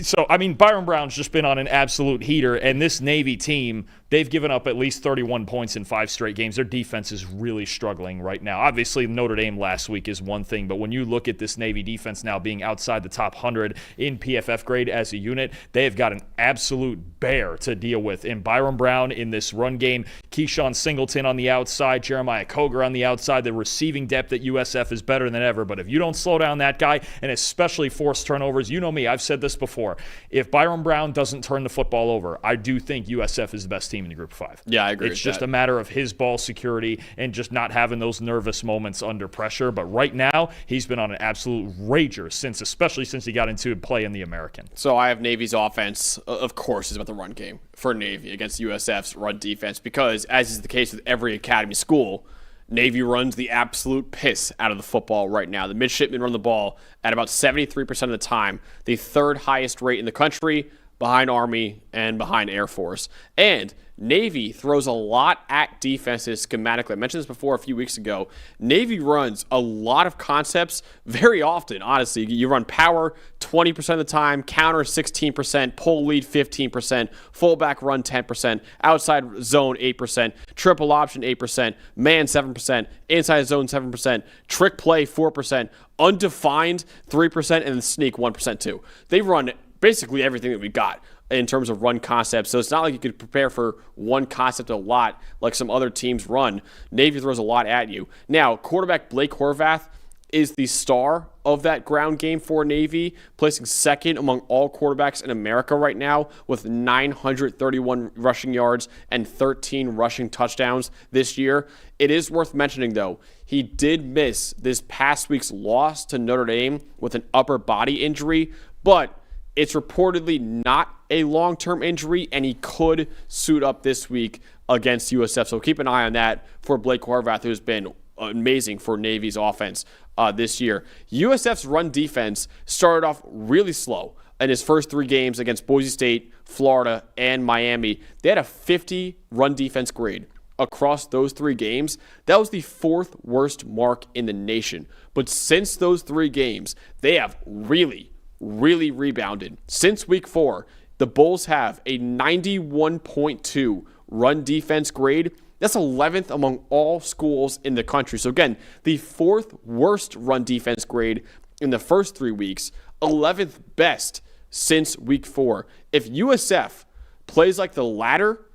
So, Byron Brown's just been on an absolute heater, and this Navy team, they've given up at least 31 points in 5 straight games. Their defense is really struggling right now. Obviously, Notre Dame last week is one thing, but when you look at this Navy defense now being outside the top 100 in PFF grade as a unit, they have got an absolute bear to deal with in Byron Brown in this run game. Keyshawn Singleton on the outside, Jeremiah Koger on the outside. The receiving depth at USF is better than ever, but if you don't slow down that guy, and especially force turnovers, you know me, I've said this before. If Byron Brown doesn't turn the football over, I do think USF is the best team in the Group of 5. Yeah, I agree. It's just a matter of his ball security and just not having those nervous moments under pressure. But right now, he's been on an absolute rager especially since he got into play in the American. So I have Navy's offense, of course, is about the run game for Navy against USF's run defense, because as is the case with every academy school, Navy runs the absolute piss out of the football right now. The midshipmen run the ball at about 73% of the time, the 3rd highest rate in the country, behind Army and behind Air Force. And Navy throws a lot at defenses schematically. I mentioned this before a few weeks ago. Navy runs a lot of concepts very often, honestly. You run power 20% of the time, counter 16%, pull lead 15%, fullback run 10%, outside zone 8%, triple option 8%, man 7%, inside zone 7%, trick play 4%, undefined 3%, and then sneak 1% too. They run basically everything that we got in terms of run concepts. So it's not like you could prepare for one concept a lot like some other teams run. Navy throws a lot at you. Now, quarterback Blake Horvath is the star of that ground game for Navy, placing second among all quarterbacks in America right now with 931 rushing yards and 13 rushing touchdowns this year. It is worth mentioning, though, he did miss this past week's loss to Notre Dame with an upper body injury, but it's reportedly not a long-term injury, and he could suit up this week against USF. So keep an eye on that for Blake Horvath, who's been amazing for Navy's offense this year. USF's run defense started off really slow in his first 3 games against Boise State, Florida, and Miami. They had a 50 run defense grade across those 3 games. That was the 4th worst mark in the nation. But since those 3 games, they have really rebounded. Since week 4, the Bulls have a 91.2 run defense grade. That's 11th among all schools in the country. So again, the 4th worst run defense grade in the first 3 weeks, 11th best since week 4. If USF plays like the latter,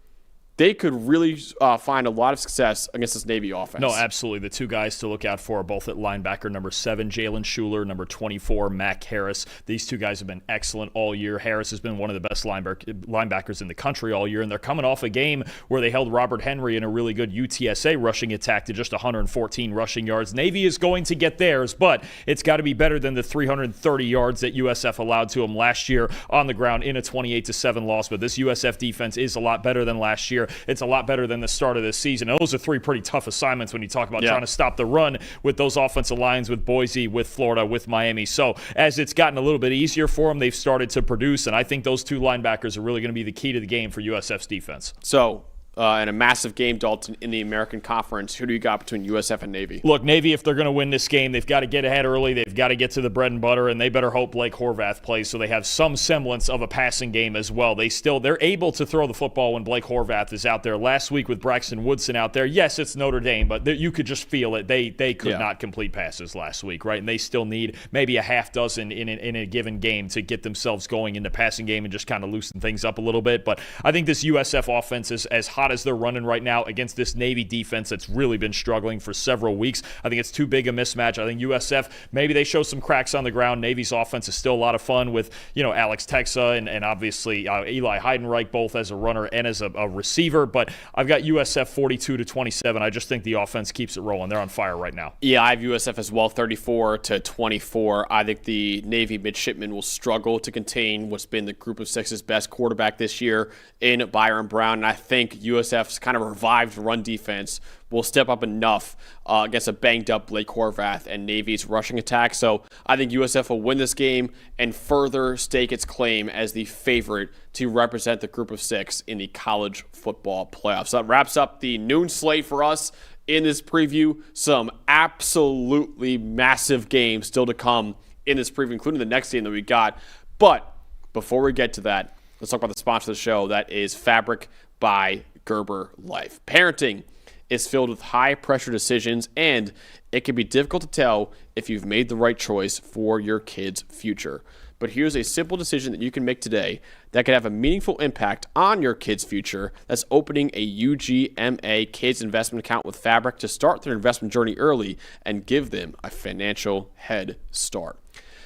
they could really find a lot of success against this Navy offense. No, absolutely. The two guys to look out for are both at linebacker, number 7, Jalen Schuler, number 24, Mac Harris. These two guys have been excellent all year. Harris has been one of the best linebackers in the country all year, and they're coming off a game where they held Robert Henry in a really good UTSA rushing attack to just 114 rushing yards. Navy is going to get theirs, but it's got to be better than the 330 yards that USF allowed to them last year on the ground in a 28-7 loss. But this USF defense is a lot better than last year. It's a lot better than the start of this season. And those are 3 pretty tough assignments when you talk about trying to stop the run with those offensive lines, with Boise, with Florida, with Miami. So as it's gotten a little bit easier for them, they've started to produce, and I think those 2 linebackers are really going to be the key to the game for USF's defense. So in a massive game, Dalton, in the American Conference, who do you got between USF and Navy? Look, Navy, if they're going to win this game, they've got to get ahead early. They've got to get to the bread and butter, and they better hope Blake Horvath plays so they have some semblance of a passing game as well. They're able to throw the football when Blake Horvath is out there. Last week with Braxton Woodson out there, yes, it's Notre Dame, but you could just feel it. They could not complete passes last week, right? And they still need maybe a half dozen in a given game to get themselves going in the passing game and just kind of loosen things up a little bit. But I think this USF offense is as hot as they're running right now against this Navy defense that's really been struggling for several weeks. I think it's too big a mismatch. I think USF, maybe they show some cracks on the ground. Navy's offense is still a lot of fun with, Alex Texa and obviously Eli Heidenreich both as a runner and as a receiver. But I've got USF 42-27. I just think the offense keeps it rolling. They're on fire right now. Yeah, I have USF as well, 34-24. I think the Navy midshipmen will struggle to contain what's been the Group of Six's best quarterback this year in Byron Brown. And I think USF's kind of revived run defense will step up enough against a banged-up Blake Horvath and Navy's rushing attack. So I think USF will win this game and further stake its claim as the favorite to represent the Group of Six in the college football playoffs. So that wraps up the noon slate for us in this preview. Some absolutely massive games still to come in this preview, including the next game that we got. But before we get to that, let's talk about the sponsor of the show. That is Fabric by Gerber Life. Parenting is filled with high-pressure decisions, and it can be difficult to tell if you've made the right choice for your kid's future. But here's a simple decision that you can make today that could have a meaningful impact on your kid's future. That's opening a UGMA Kids Investment Account with Fabric to start their investment journey early and give them a financial head start.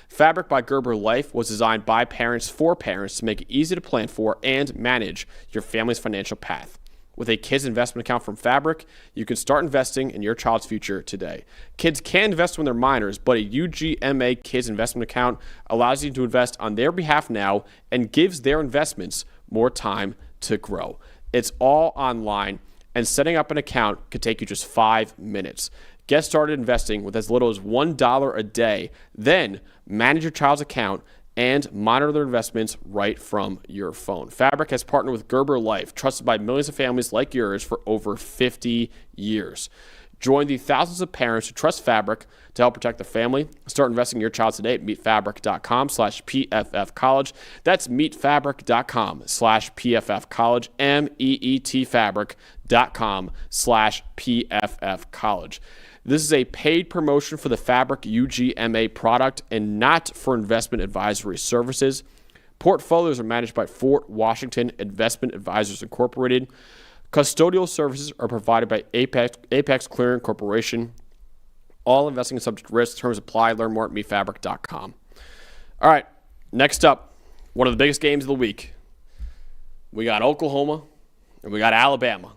Fabric by Gerber Life was designed by parents for parents to make it easy to plan for and manage your family's financial path. With a kids investment account from Fabric, you can start investing in your child's future today. Kids can invest when they're minors, but a UGMA kids investment account allows you to invest on their behalf now and gives their investments more time to grow. It's all online, and setting up an account could take you just 5 minutes. Get started investing with as little as $1 a day. Then manage your child's account and monitor their investments right from your phone. Fabric has partnered with Gerber Life, trusted by millions of families like yours for over 50 years. Join the thousands of parents who trust Fabric to help protect their family. Start investing in your child today at MeetFabric.com/PFFcollege. That's MeetFabric.com/PFFcollege, MEETFabric.com/PFFcollege. This is a paid promotion for the Fabric UGMA product and not for investment advisory services. Portfolios are managed by Fort Washington Investment Advisors Incorporated. Custodial services are provided by Apex Clearing Corporation. All investing is subject to risk. Terms apply. Learn more at MeetFabric.com. All right, next up, one of the biggest games of the week. We got Oklahoma and we got Alabama.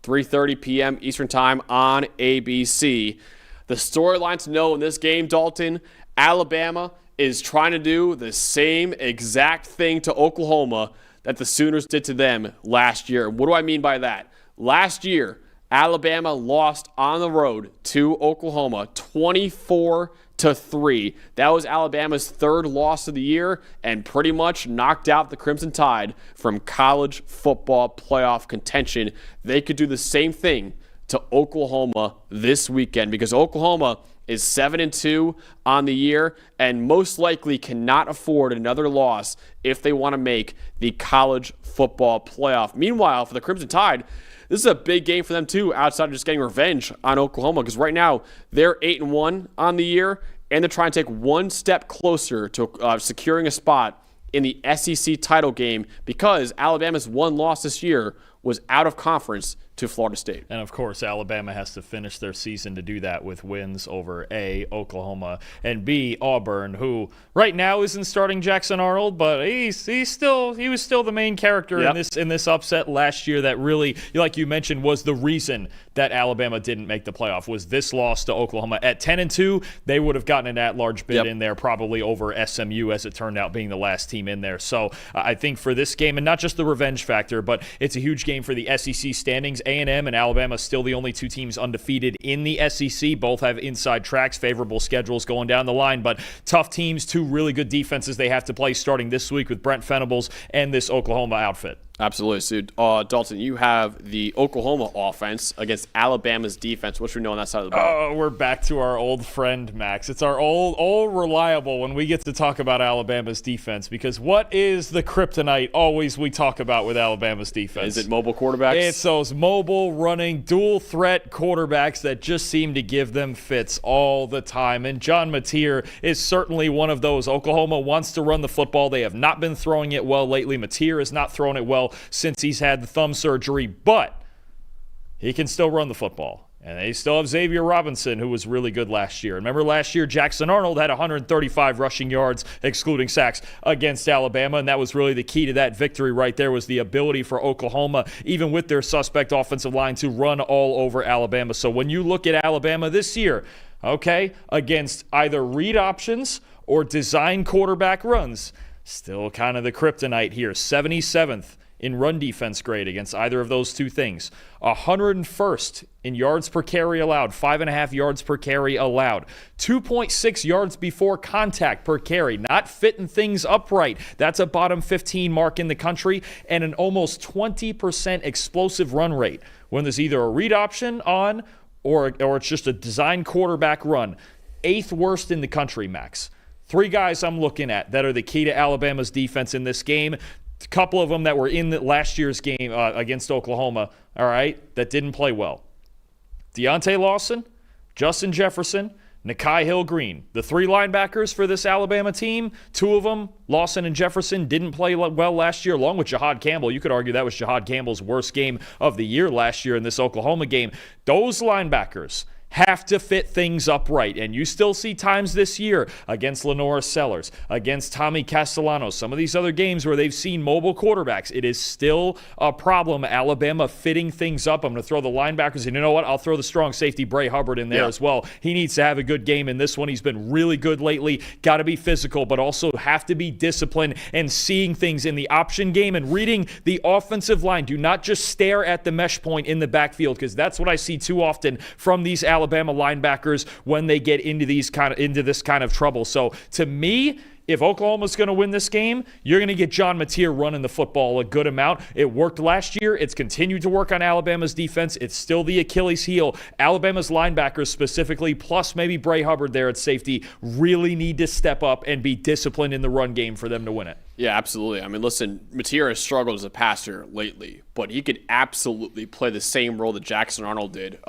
3:30 p.m. Eastern Time on ABC. The storyline to know in this game, Dalton, Alabama is trying to do the same exact thing to Oklahoma that the Sooners did to them last year. What do I mean by that? Last year, Alabama lost on the road to Oklahoma 24-3. That was Alabama's third loss of the year and pretty much knocked out the Crimson Tide from college football playoff contention. They could do the same thing to Oklahoma this weekend because Oklahoma is 7-2 on the year and most likely cannot afford another loss if they want to make the college football playoff. Meanwhile, for the Crimson Tide, this is a big game for them too, outside of just getting revenge on Oklahoma, because right now they're 8-1 on the year, and they're trying to take one step closer to securing a spot in the SEC title game because Alabama's one loss this year was out of conference to Florida State. And, of course, Alabama has to finish their season to do that with wins over A, Oklahoma, and B, Auburn, who right now isn't starting Jackson Arnold, but he was still the main character in this upset last year that really, like you mentioned, was the reason that Alabama didn't make the playoff, was this loss to Oklahoma. At 10-2, they would have gotten an at-large bid in there, probably over SMU, as it turned out, being the last team in there. So I think for this game, and not just the revenge factor, but it's a huge game for the SEC standings. A&M and Alabama still the only two teams undefeated in the SEC. Both have inside tracks, favorable schedules going down the line, but tough teams, two really good defenses they have to play starting this week with Brent Venables and this Oklahoma outfit. Absolutely. So, Dalton, you have the Oklahoma offense against Alabama's defense. What should we know on that side of the ball? Oh, we're back to our old friend, Max. It's our old reliable when we get to talk about Alabama's defense, because what is the kryptonite always we talk about with Alabama's defense? Is it mobile quarterbacks? It's those mobile, running, dual-threat quarterbacks that just seem to give them fits all the time, and John Mateer is certainly one of those. Oklahoma wants to run the football. They have not been throwing it well lately. Mateer has not thrown it well since he's had the thumb surgery, but he can still run the football. And they still have Xavier Robinson, who was really good last year. Remember last year, Jackson Arnold had 135 rushing yards, excluding sacks, against Alabama, and that was really the key to that victory right there, was the ability for Oklahoma, even with their suspect offensive line, to run all over Alabama. So when you look at Alabama this year, okay, against either read options or design quarterback runs, still kind of the kryptonite here. 77th in run defense grade against either of those two things. 101st in yards per carry allowed, 5.5 yards per carry allowed. 2.6 yards before contact per carry, not fitting things upright. That's a bottom 15 mark in the country, and an almost 20% explosive run rate when there's either a read option on or it's just a design quarterback run. 8th worst in the country, Max. 3 guys I'm looking at that are the key to Alabama's defense in this game. A couple of them that were in last year's game against Oklahoma, all right, that didn't play well. Deontay Lawson, Justin Jefferson, Nikhai Hill-Green. The 3 linebackers for this Alabama team, 2 of them, Lawson and Jefferson, didn't play well last year, along with Jahad Campbell. You could argue that was Jahad Campbell's worst game of the year last year in this Oklahoma game. Those linebackers have to fit things up right. And you still see times this year against Lenora Sellers, against Tommy Castellanos, some of these other games where they've seen mobile quarterbacks. It is still a problem. Alabama fitting things up. I'm going to throw the linebackers, and you know what? I'll throw the strong safety Bray Hubbard in there as well. He needs to have a good game in this one. He's been really good lately. Got to be physical, but also have to be disciplined and seeing things in the option game and reading the offensive line. Do not just stare at the mesh point in the backfield, because that's what I see too often from these Alabama linebackers when they get into this kind of trouble. So to me, if Oklahoma's going to win this game, you're going to get John Mateer running the football a good amount. It worked last year. It's continued to work on Alabama's defense. It's still the Achilles heel. Alabama's linebackers specifically, plus maybe Bray Hubbard there at safety, really need to step up and be disciplined in the run game for them to win it. Yeah, absolutely. I mean, listen, Mateer has struggled as a passer lately, but he could absolutely play the same role that Jackson Arnold did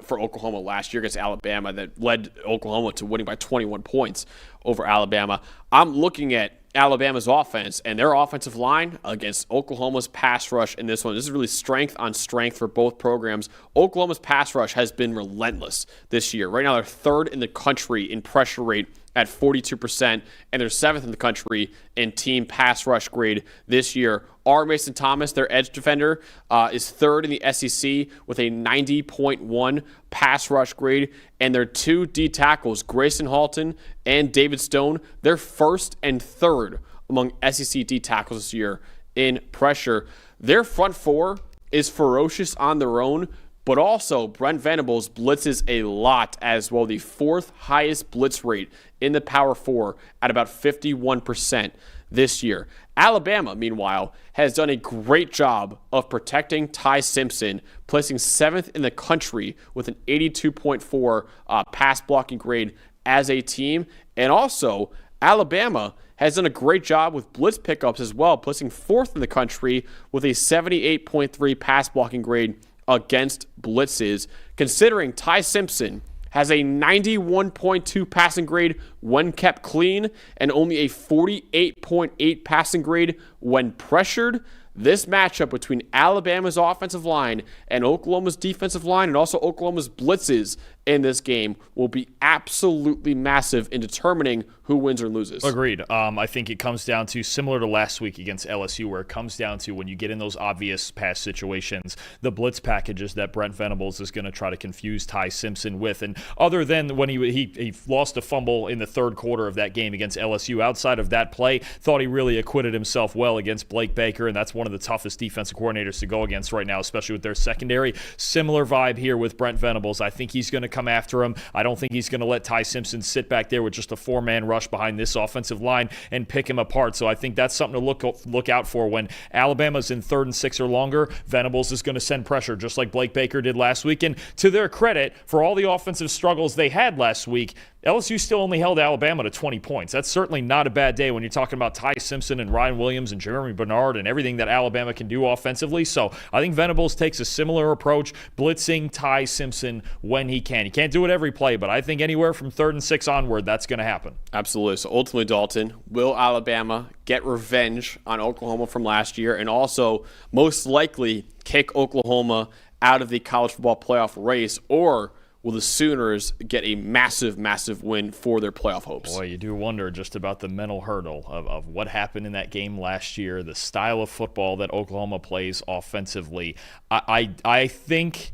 for Oklahoma last year against Alabama, that led Oklahoma to winning by 21 points over Alabama. I'm looking at Alabama's offense and their offensive line against Oklahoma's pass rush in this one. This is really strength on strength for both programs. Oklahoma's pass rush has been relentless this year. Right now, they're 3rd in the country in pressure rate at 42%, and they're 7th in the country in team pass rush grade this year. R. Mason Thomas, their edge defender, is 3rd in the SEC with a 90.1 pass rush grade, and their 2 D tackles, Grayson Halton and David Stone, they're 1st and 3rd among SEC D tackles this year in pressure. Their front 4 is ferocious on their own, but also Brent Venables blitzes a lot as well, the 4th highest blitz rate in the Power 4 at about 51% this year. Alabama, meanwhile, has done a great job of protecting Ty Simpson, placing 7th in the country with an 82.4 pass blocking grade as a team. And also, Alabama has done a great job with blitz pickups as well, placing 4th in the country with a 78.3 pass blocking grade against blitzes, considering Ty Simpson has a 91.2 passing grade when kept clean and only a 48.8 passing grade when pressured. This matchup between Alabama's offensive line and Oklahoma's defensive line and also Oklahoma's blitzes in this game will be absolutely massive in determining who wins or loses. Agreed. I think it comes down to, similar to last week against LSU, where it comes down to when you get in those obvious pass situations, the blitz packages that Brent Venables is going to try to confuse Ty Simpson with. And other than when he lost a fumble in the third quarter of that game against LSU, outside of that play, thought he really acquitted himself well against Blake Baker, and that's one of the toughest defensive coordinators to go against right now, especially with their secondary. Similar vibe here with Brent Venables. I think he's going to come after him. I don't think he's going to let Ty Simpson sit back there with just a four-man rush behind this offensive line and pick him apart. So I think that's something to look out for. When Alabama's in 3rd and 6 or longer, Venables is going to send pressure just like Blake Baker did last week. And to their credit, for all the offensive struggles they had last week, LSU still only held Alabama to 20 points. That's certainly not a bad day when you're talking about Ty Simpson and Ryan Williams and Jeremy Bernard and everything that Alabama can do offensively. So I think Venables takes a similar approach, blitzing Ty Simpson when he can. He can't do it every play, but I think anywhere from 3rd and 6 onward, that's going to happen. Absolutely. So ultimately, Dalton, will Alabama get revenge on Oklahoma from last year and also most likely kick Oklahoma out of the college football playoff race, or will the Sooners get a massive, massive win for their playoff hopes? Boy, you do wonder just about the mental hurdle of what happened in that game last year, the style of football that Oklahoma plays offensively. I think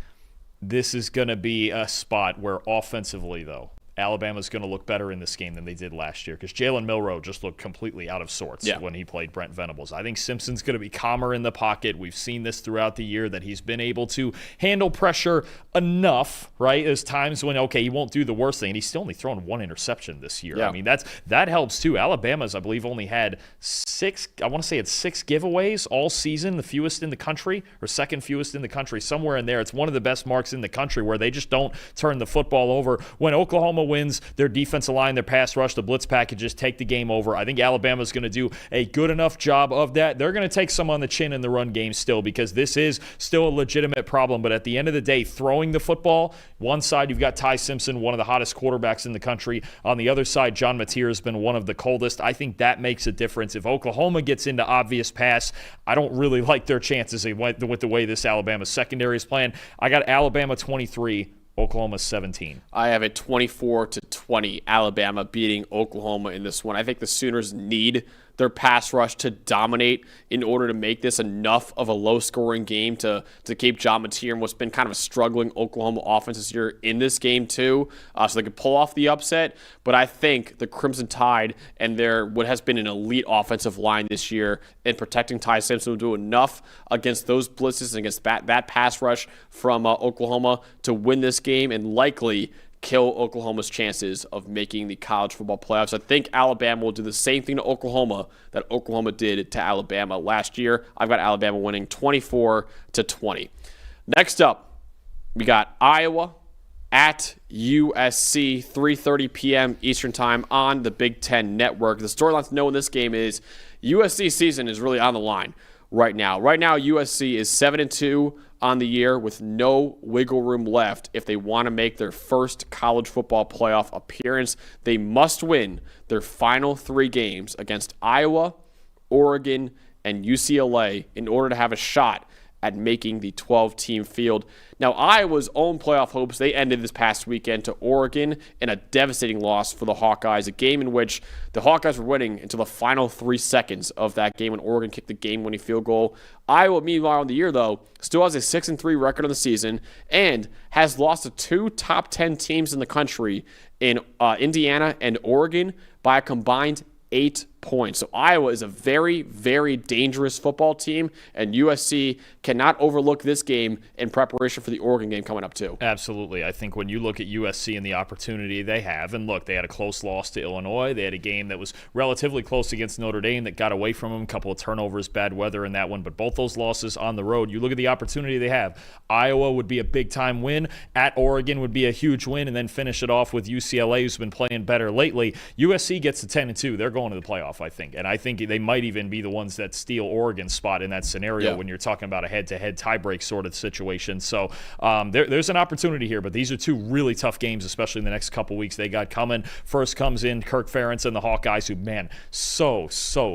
this is going to be a spot where offensively, though, Alabama's going to look better in this game than they did last year because Jalen Milroe just looked completely out of sorts when he played Brent Venables. I think Simpson's going to be calmer in the pocket. We've seen this throughout the year that he's been able to handle pressure enough, right? There's times when, okay, he won't do the worst thing, and he's still only thrown 1 interception this year. Yeah. I mean, that helps too. Alabama's, I believe, only had 6 giveaways all season, the fewest in the country, or second fewest in the country, somewhere in there. It's one of the best marks in the country where they just don't turn the football over. When Oklahoma wins, their defensive line, their pass rush, the blitz packages take the game over. I think Alabama's going to do a good enough job of that. They're going to take some on the chin in the run game still because this is still a legitimate problem. But at the end of the day, throwing the football, one side you've got Ty Simpson, one of the hottest quarterbacks in the country. On the other side, John Mateer has been one of the coldest. I think that makes a difference. If Oklahoma gets into obvious pass, I don't really like their chances with the way this Alabama secondary is playing. I got Alabama 23, Oklahoma 17. I have it 24-20, Alabama beating Oklahoma in this one. I think the Sooners need their pass rush to dominate in order to make this enough of a low-scoring game to keep John Mateer and what's been kind of a struggling Oklahoma offense this year in this game too, so they could pull off the upset. But I think the Crimson Tide and their what has been an elite offensive line this year in protecting Ty Simpson will do enough against those blitzes and against that pass rush from Oklahoma to win this game and likely kill Oklahoma's chances of making the college football playoffs. I think Alabama will do the same thing to Oklahoma that Oklahoma did to Alabama last year. I've got Alabama winning 24-20. Next up, we got Iowa at USC, 3:30 p.m. Eastern Time on the Big Ten Network. The storyline to know in this game is USC season is really on the line right now. Right now, USC is 7-2 on the year with no wiggle room left. If they want to make their first college football playoff appearance, they must win their final 3 games against Iowa, Oregon, and UCLA in order to have a shot at making the 12-team field. Now, Iowa's own playoff hopes, they ended this past weekend to Oregon in a devastating loss for the Hawkeyes, a game in which the Hawkeyes were winning until the final 3 seconds of that game when Oregon kicked the game-winning field goal. Iowa, meanwhile, in the year, though, still has a 6-3 record on the season and has lost to 2 top 10 teams in the country in Indiana and Oregon by a combined 8 points. So Iowa is a very, very dangerous football team, and USC cannot overlook this game in preparation for the Oregon game coming up too. Absolutely. I think when you look at USC and the opportunity they have, and look, they had a close loss to Illinois. They had a game that was relatively close against Notre Dame that got away from them. A couple of turnovers, bad weather in that one, but both those losses on the road. You look at the opportunity they have. Iowa would be a big-time win. At Oregon would be a huge win, and then finish it off with UCLA, who's been playing better lately. USC gets to 10-2. They're going to the playoffs. playoff, I think. And I think they might even be the ones that steal Oregon's spot in that scenario when you're talking about a head-to-head tiebreak sort of situation. So there's an opportunity here, but these are two really tough games, especially in the next couple weeks they got coming. First comes in Kirk Ferentz and the Hawkeyes, who, man, so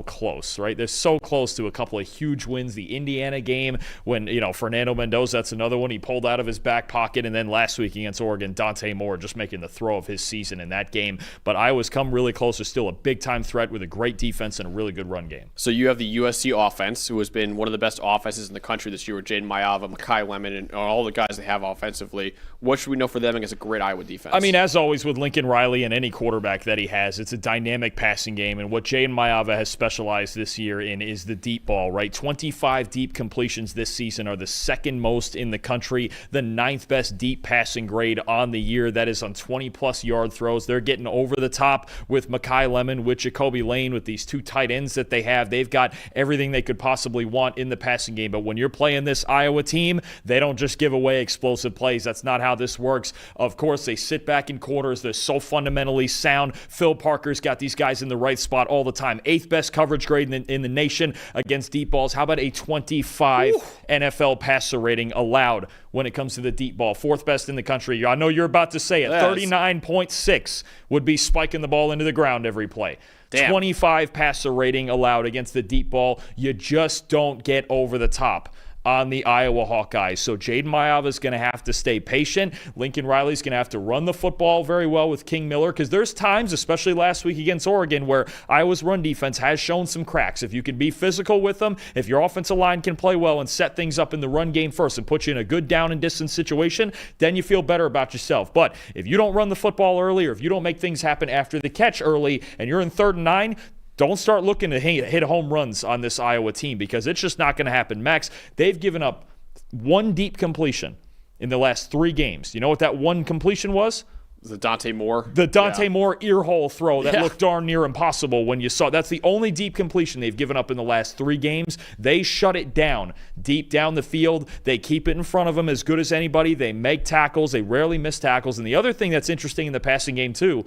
close, right? They're so close to a couple of huge wins. The Indiana game when, Fernando Mendoza, that's another one he pulled out of his back pocket. And then last week against Oregon, Dante Moore just making the throw of his season in that game. But Iowa's come really close. They're still a big-time threat with a great defense and a really good run game. So you have the USC offense, who has been one of the best offenses in the country this year with Jaden Mayava, Makai Lemon, and all the guys they have offensively. What should we know for them against a great Iowa defense? I mean, as always with Lincoln Riley and any quarterback that he has, it's a dynamic passing game. And what Jaden Mayava has specialized this year in is the deep ball, right? 25 deep completions this season are the second most in the country, the 9th best deep passing grade on the year. That is on 20-plus yard throws. They're getting over the top with Makai Lemon, with Jacoby Lane, with these two tight ends that they have. They've got everything they could possibly want in the passing game. But when you're playing this Iowa team, they don't just give away explosive plays. That's not how this works. Of course, they sit back in quarters. They're so fundamentally sound. Phil Parker's got these guys in the right spot all the time. 8th best coverage grade in the nation against deep balls. How about a 25 NFL passer rating allowed when it comes to the deep ball? 4th best in the country. I know you're about to say it. 39.6 would be spiking the ball into the ground every play. Damn. 25 passer rating allowed against the deep ball. You just don't get over the top on the Iowa Hawkeyes. So Jaden Mayava is going to have to stay patient. Lincoln Riley's going to have to run the football very well with King Miller, because there's times, especially last week against Oregon, where Iowa's run defense has shown some cracks. If you can be physical with them, if your offensive line can play well and set things up in the run game first and put you in a good down and distance situation, then you feel better about yourself. But if you don't run the football early, or if you don't make things happen after the catch early and you're in 3rd and 9, don't start looking to hit home runs on this Iowa team, because it's just not going to happen. Max, they've given up 1 deep completion in the last 3 games. You know what that 1 completion was? The Dante Moore? The Dante Moore earhole throw that looked darn near impossible when you saw. That's the only deep completion they've given up in the last 3 games. They shut it down deep down the field. They keep it in front of them as good as anybody. They make tackles. They rarely miss tackles. And the other thing that's interesting in the passing game, too,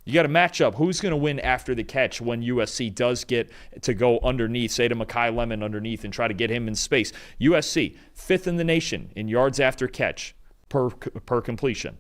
you got to match up who's going to win after the catch when USC does get to go underneath, say to Makai Lemon underneath and try to get him in space. USC, 5th in the nation in yards after catch per completion.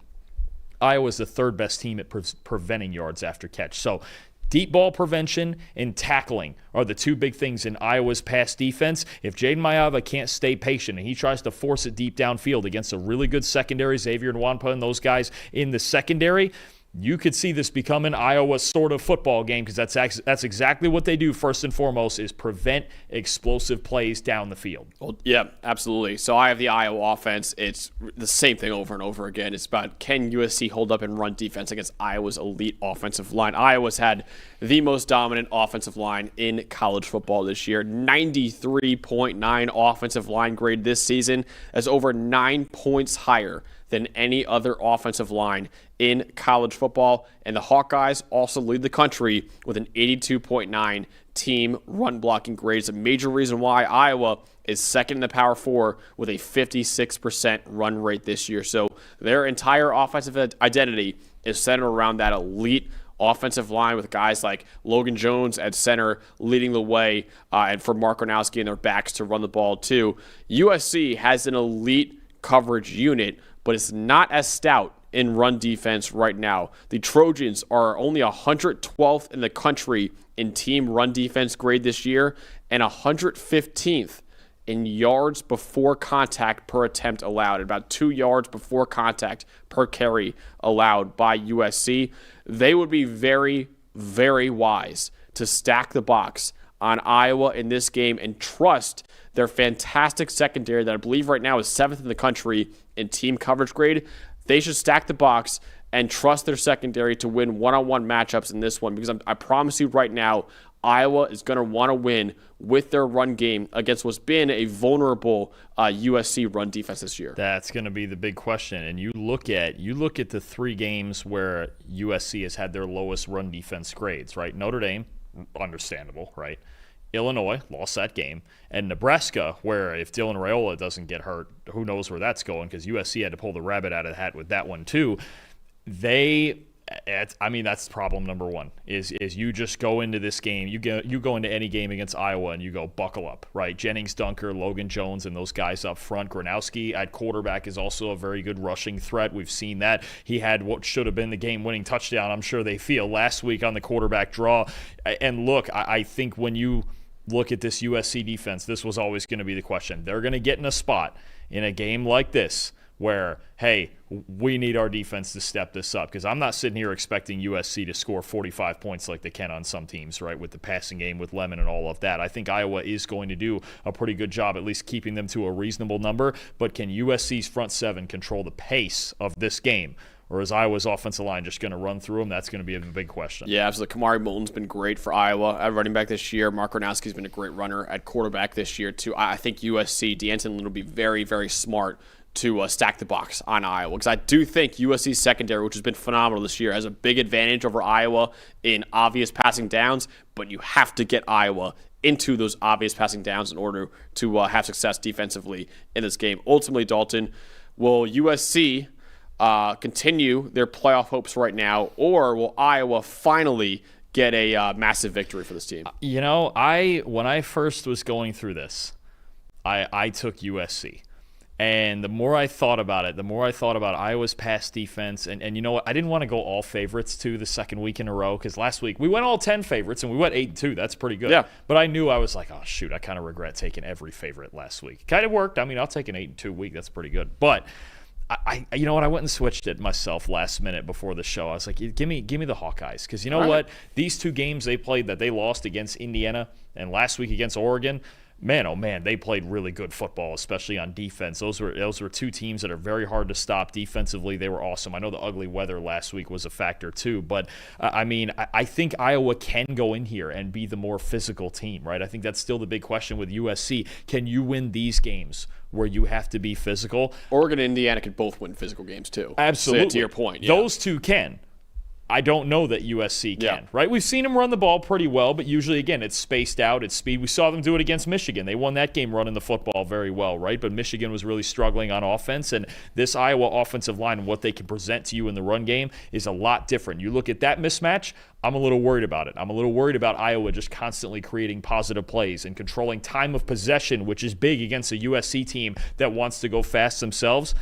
Iowa's the 3rd best team at preventing yards after catch. So deep ball prevention and tackling are the 2 big things in Iowa's pass defense. If Jaden Mayava can't stay patient and he tries to force it deep downfield against a really good secondary, Xavier Nwankpa and those guys in the secondary, you could see this become an Iowa sort of football game, because that's exactly what they do first and foremost, is prevent explosive plays down the field. Well, yeah, absolutely. So I have the Iowa offense. It's the same thing over and over again. It's about, can USC hold up and run defense against Iowa's elite offensive line? Iowa's had the most dominant offensive line in college football this year. 93.9 offensive line grade this season. That's over 9 points higher than any other offensive line in college football. And the Hawkeyes also lead the country with an 82.9 team run blocking grade. It's a major reason why Iowa is second in the Power 4 with a 56% run rate this year. So their entire offensive identity is centered around that elite offensive line, with guys like Logan Jones at center leading the way, and for Mark Gronowski and their backs to run the ball too. USC has an elite coverage unit, but it's not as stout in run defense right now. The Trojans are only 112th in the country in team run defense grade this year, and 115th in yards before contact per attempt allowed, about 2 yards before contact per carry allowed by USC. They would be very, very wise to stack the box on Iowa in this game and trust their fantastic secondary that I believe right now is 7th in the country in team coverage grade. They should stack the box and trust their secondary to win one-on-one matchups in this one, because I promise you right now, Iowa is going to want to win with their run game against what's been a vulnerable USC run defense this year. That's going to be the big question. And you look at the 3 games where USC has had their lowest run defense grades, right? Notre Dame, understandable, right? Illinois lost that game, and Nebraska, where if Dylan Raiola doesn't get hurt, who knows where that's going, because USC had to pull the rabbit out of the hat with that one too. They That's problem number one. Is you just go into this game, you go into any game against Iowa, and you go buckle up, right? Jennings, Dunker, Logan Jones, and those guys up front. Gronowski at quarterback is also a very good rushing threat. We've seen that. He had what should have been the game-winning touchdown, I'm sure they feel, last week on the quarterback draw. And look, I think when you look at this USC defense, this was always going to be the question. They're going to get in a spot in a game like this where, hey, we need our defense to step this up, because I'm not sitting here expecting USC to score 45 points like they can on some teams, right, with the passing game, with Lemon and all of that. I think Iowa is going to do a pretty good job at least keeping them to a reasonable number, but can USC's front seven control the pace of this game? Or is Iowa's offensive line just going to run through them? That's going to be a big question. Yeah, absolutely. Kamari Moulton's been great for Iowa at running back this year. Mark Gronowski's been a great runner at quarterback this year, too. I think USC, D'Anton Lynn will be very, very smart to stack the box on Iowa, because I do think USC's secondary, which has been phenomenal this year, has a big advantage over Iowa in obvious passing downs, but you have to get Iowa into those obvious passing downs in order to have success defensively in this game. Ultimately, Dalton, will USC continue their playoff hopes right now, or will Iowa finally get a massive victory for this team? When I first was going through this, I took USC. And the more I thought about it, the more I thought about Iowa's pass defense. And you know what? I didn't want to go all favorites, too, the second week in a row, because last week we went all 10 favorites, and we went 8-2. That's pretty good. Yeah. But I knew, I was like, oh, shoot, I kind of regret taking every favorite last week. Kind of worked. I mean, I'll take an 8-2 week. That's pretty good. But I you know what? I went and switched it myself last minute before the show. I was like, give me the Hawkeyes, because you know what? These two games they played that they lost against Indiana and last week against Oregon, man, oh man, they played really good football, especially on defense. Those were two teams that are very hard to stop defensively. They were awesome. I know the ugly weather last week was a factor too, but I think Iowa can go in here and be the more physical team, right? I think that's still the big question with USC. Can you win these games where you have to be physical? Oregon and Indiana could both win physical games too. Absolutely. To your point. Yeah. Those two can. I don't know that USC can, right? We've seen them run the ball pretty well, but usually, again, it's spaced out, it's speed. We saw them do it against Michigan. They won that game running the football very well, right? But Michigan was really struggling on offense, and this Iowa offensive line and what they can present to you in the run game is a lot different. You look at that mismatch, I'm a little worried about it. I'm a little worried about Iowa just constantly creating positive plays and controlling time of possession, which is big against a USC team that wants to go fast themselves.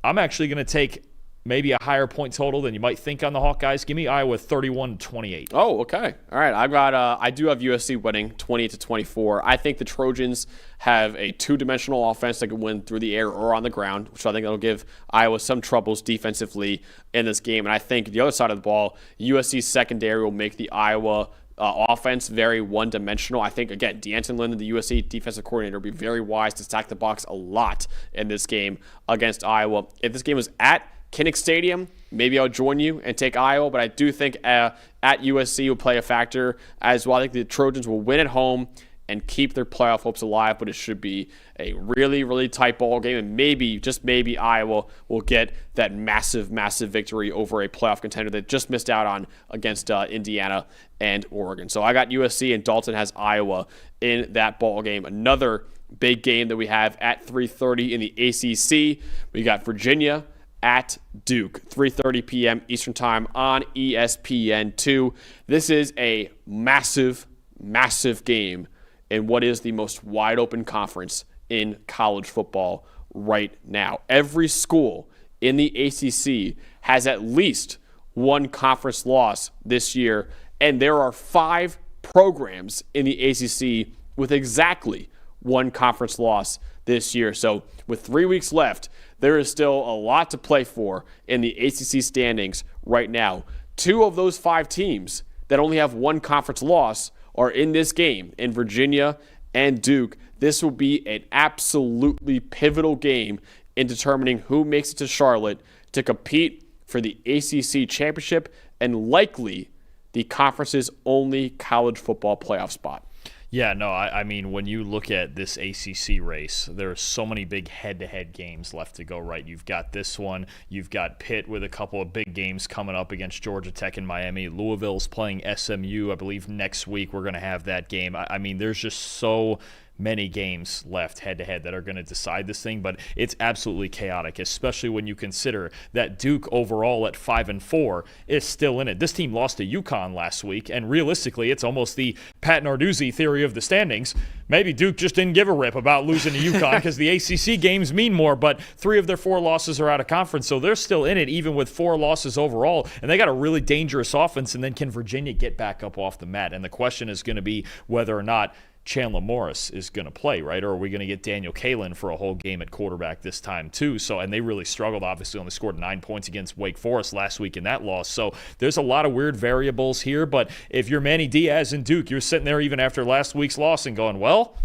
I'm actually going to take maybe a higher point total than you might think on the Hawkeyes. Give me Iowa 31-28. Oh, okay. All right. I do have USC winning 28-24. I think the Trojans have a two-dimensional offense that can win through the air or on the ground, which I think that'll give Iowa some troubles defensively in this game. And I think the other side of the ball, USC's secondary will make the Iowa offense very one-dimensional. I think, again, D'Anton Lynn, the USC defensive coordinator, will be very wise to stack the box a lot in this game against Iowa. If this game was at Kinnick Stadium, maybe I'll join you and take Iowa, but I do think at USC will play a factor as well. I think the Trojans will win at home and keep their playoff hopes alive, but it should be a really, really tight ball game, and maybe, just maybe, Iowa will get that massive, massive victory over a playoff contender that just missed out on against Indiana and Oregon. So I got USC, and Dalton has Iowa in that ball game. Another big game that we have at 3:30 in the ACC. We got Virginia at Duke, 3:30 p.m. Eastern Time on ESPN2. This is a massive, massive game in what is the most wide-open conference in college football right now. Every school in the ACC has at least one conference loss this year, and there are 5 programs in the ACC with exactly one conference loss this year. So with 3 weeks left, there is still a lot to play for in the ACC standings right now. 2 of those 5 teams that only have one conference loss are in this game, in Virginia and Duke. This will be an absolutely pivotal game in determining who makes it to Charlotte to compete for the ACC championship and likely the conference's only college football playoff spot. Yeah, no, I mean, when you look at this ACC race, there are so many big head-to-head games left to go, right? You've got this one. You've got Pitt with a couple of big games coming up against Georgia Tech and Miami. Louisville's playing SMU, I believe, next week. We're going to have that game. I mean, there's just so many games left head-to-head that are going to decide this thing, but it's absolutely chaotic, especially when you consider that Duke overall at 5-4 is still in it. This team lost to UConn last week, and realistically, it's almost the Pat Narduzzi theory of the standings. Maybe Duke just didn't give a rip about losing to UConn because the ACC games mean more, but 3 of their 4 losses are out of conference, so they're still in it even with 4 losses overall, and they got a really dangerous offense, and then can Virginia get back up off the mat? And the question is going to be whether or not Chandler Morris is going to play, right? Or are we going to get Daniel Kalen for a whole game at quarterback this time too? So, and they really struggled, obviously only scored 9 points against Wake Forest last week in that loss. So there's a lot of weird variables here, but if you're Manny Diaz and Duke, you're sitting there even after last week's loss and going, well,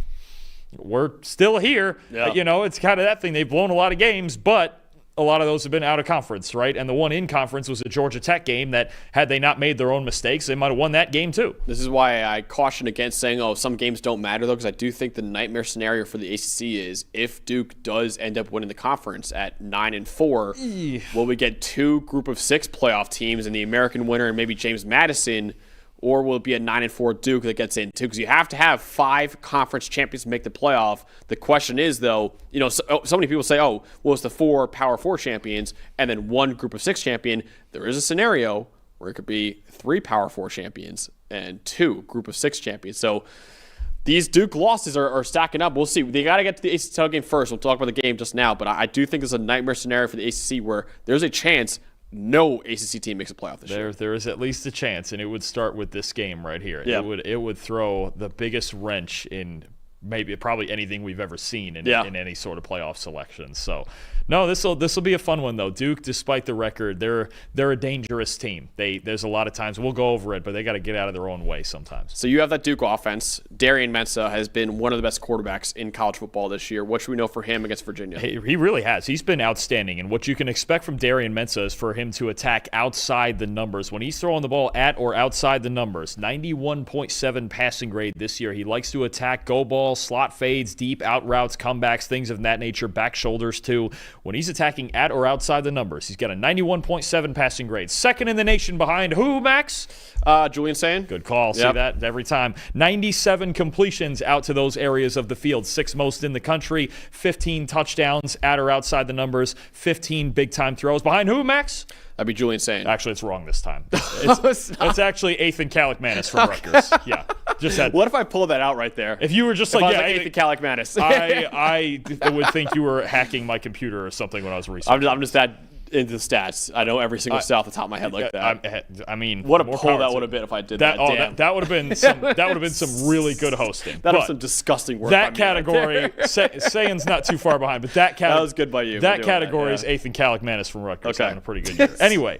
we're still here. Yeah. It's kind of that thing. They've blown a lot of games, but a lot of those have been out of conference, right? And the one in conference was a Georgia Tech game that, had they not made their own mistakes, they might have won that game too. This is why I caution against saying, some games don't matter, though, because I do think the nightmare scenario for the ACC is if Duke does end up winning the conference at 9-4, will we get 2 group of 6 playoff teams and the American winner and maybe James Madison, or will it be a 9-4 Duke that gets in too? Because you have to have 5 conference champions to make the playoff. The question is, though, so many people say, it's the 4 Power 4 champions and then 1 Group of 6 champion. There is a scenario where it could be 3 Power 4 champions and 2 Group of 6 champions. So these Duke losses are stacking up. We'll see. They got to get to the ACC title game first. We'll talk about the game just now. But I do think it's a nightmare scenario for the ACC where there's a chance no ACC team makes a playoff this year. There is at least a chance, and it would start with this game right here. Yep. It would throw the biggest wrench in probably anything we've ever seen in any sort of playoff selection. So, no, this will be a fun one though. Duke, despite the record, they're a dangerous team. There's a lot of times we'll go over it, but they got to get out of their own way sometimes. So you have that Duke offense. Darian Mensah has been one of the best quarterbacks in college football this year. What should we know for him against Virginia? He really has. He's been outstanding, and what you can expect from Darian Mensah is for him to attack outside the numbers. When he's throwing the ball at or outside the numbers, 91.7 passing grade this year. He likes to attack go ball, slot fades, deep out routes, comebacks, things of that nature, back shoulders too. When he's attacking at or outside the numbers, he's got a 91.7 passing grade. Second in the nation behind who, Max? Julian Sayin. Good call. Yep. See that every time. 97 completions out to those areas of the field, 6th most in the country, 15 touchdowns at or outside the numbers, 15 big-time throws. Behind who, Max? That'd be Julian Sayin. Actually, it's wrong this time. It's actually Ethan Kaliakmanis from Rutgers. Yeah. Just that. What if I pulled that out right there? If you were just like, Ethan Kaliakmanis. I would think you were hacking my computer or something when I was researching. I'm just that into the stats. I know every single stat off the top of my head like that. I mean, what a pull that would have been if I did that. That would have been some really good hosting. That was some disgusting work. That category, Sayin's not too far behind, but that was good by you. That category is Ethan Kaliakmanis from Rutgers having a pretty good year. Anyway.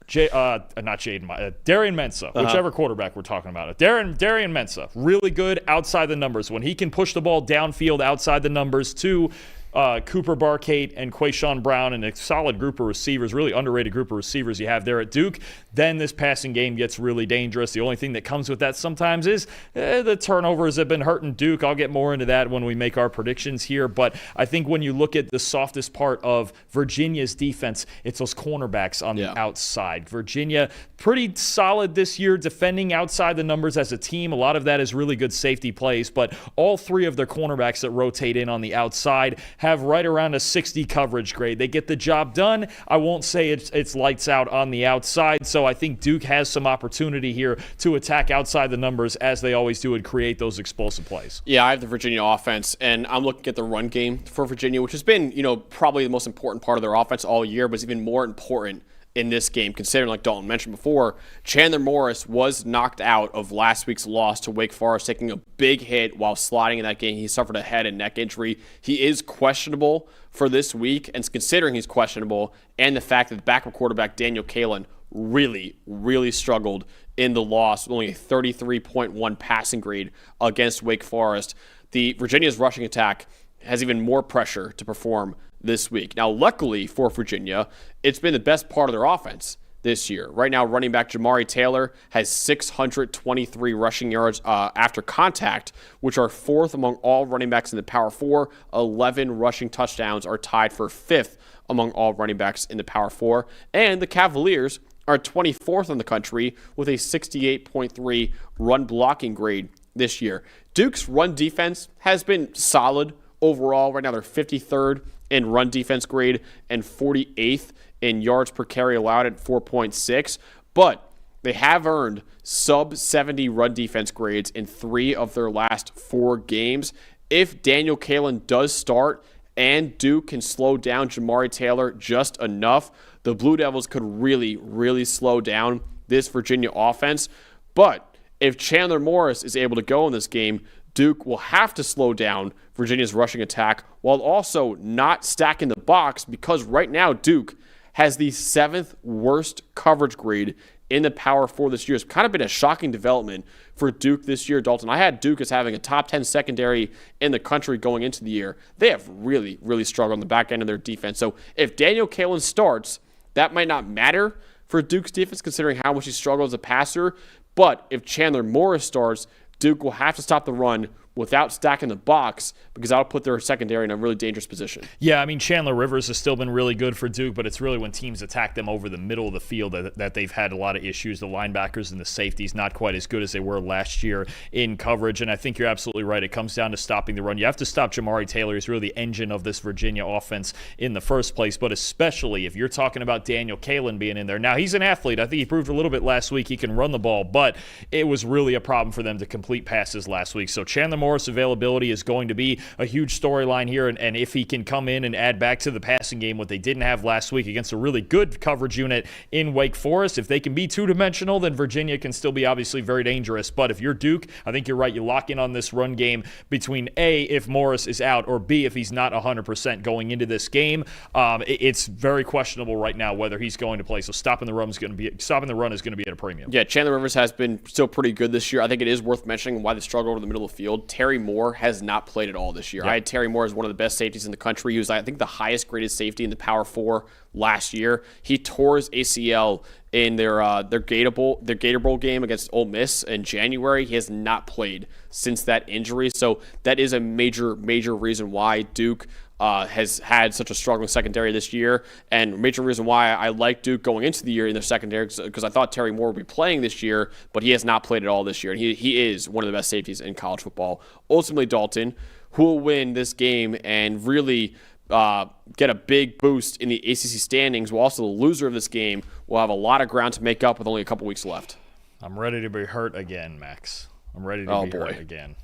Darian Mensah, whichever quarterback we're talking about. Darian Mensah, really good outside the numbers. When he can push the ball downfield outside the numbers to Cooper Barkate and Quayshawn Brown and a solid group of receivers, really underrated group of receivers you have there at Duke, then this passing game gets really dangerous. The only thing that comes with that sometimes is the turnovers have been hurting Duke. I'll get more into that when we make our predictions here, but I think when you look at the softest part of Virginia's defense, it's those cornerbacks on the outside. Virginia, pretty solid this year defending outside the numbers as a team. A lot of that is really good safety plays, but all 3 of their cornerbacks that rotate in on the outside have right around a 60 coverage grade. They get the job done. I won't say it's lights out on the outside, so I think Duke has some opportunity here to attack outside the numbers as they always do and create those explosive plays. Yeah, I have the Virginia offense, and I'm looking at the run game for Virginia, which has been, probably the most important part of their offense all year, but it's even more important in this game, considering, like Dalton mentioned before, Chandler Morris was knocked out of last week's loss to Wake Forest, taking a big hit while sliding in that game. He suffered a head and neck injury. He is questionable for this week, and considering he's questionable, and the fact that the backup quarterback Daniel Kalen really, really struggled in the loss with only a 33.1 passing grade against Wake Forest, the Virginia's rushing attack has even more pressure to perform this week. Now, luckily for Virginia, it's been the best part of their offense this year. Right now, running back Jamari Taylor has 623 rushing yards after contact, which are 4th among all running backs in the Power 4. 11 rushing touchdowns are tied for 5th among all running backs in the Power 4. And the Cavaliers are 24th in the country with a 68.3 run blocking grade this year. Duke's run defense has been solid overall. Right now they're 53rd in run defense grade and 48th in yards per carry allowed at 4.6. But they have earned sub-70 run defense grades in 3 of their last 4 games. If Daniel Kalen does start and Duke can slow down Jamari Taylor just enough, the Blue Devils could really, really slow down this Virginia offense. But if Chandler Morris is able to go in this game, Duke will have to slow down Virginia's rushing attack while also not stacking the box, because right now Duke has the 7th worst coverage grade in the Power 4 this year. It's kind of been a shocking development for Duke this year, Dalton. I had Duke as having a top 10 secondary in the country going into the year. They have really, really struggled on the back end of their defense. So if Daniel Kalen starts, that might not matter for Duke's defense considering how much he struggled as a passer. But if Chandler Morris starts, Duke will have to stop the run without stacking the box, because that'll put their secondary in a really dangerous position. Yeah, I mean, Chandler Rivers has still been really good for Duke, but it's really when teams attack them over the middle of the field that they've had a lot of issues. The linebackers and the safeties not quite as good as they were last year in coverage, and I think you're absolutely right. It comes down to stopping the run. You have to stop Jamari Taylor. He's really the engine of this Virginia offense in the first place, but especially if you're talking about Daniel Kalen being in there. Now, he's an athlete. I think he proved a little bit last week he can run the ball, but it was really a problem for them to complete passes last week. So Chandler Morris availability is going to be a huge storyline here, and if he can come in and add back to the passing game what they didn't have last week against a really good coverage unit in Wake Forest, if they can be two-dimensional, then Virginia can still be obviously very dangerous. But if you're Duke, I think you're right. You lock in on this run game between A, if Morris is out, or B, if he's not 100% going into this game. It's very questionable right now whether he's going to play. So stopping the run is going to be at a premium. Yeah, Chandler Rivers has been still pretty good this year. I think it is worth mentioning why they struggle over the middle of the field. Terry Moore has not played at all this year. Yep. I had Terry Moore as one of the best safeties in the country. He was, I think, the highest graded safety in the Power 4 last year. He tore his ACL in their Gator Bowl game against Ole Miss in January. He has not played since that injury. So that is a major reason why Duke has had such a struggling secondary this year, and a major reason why I like Duke going into the year in their secondary, because I thought Terry Moore would be playing this year, but he has not played at all this year, and he is one of the best safeties in college football. Ultimately, Dalton, who will win this game and really get a big boost in the ACC standings, while also the loser of this game will have a lot of ground to make up with only a couple weeks left. I'm ready to be hurt again, Max. I'm ready to be hurt again.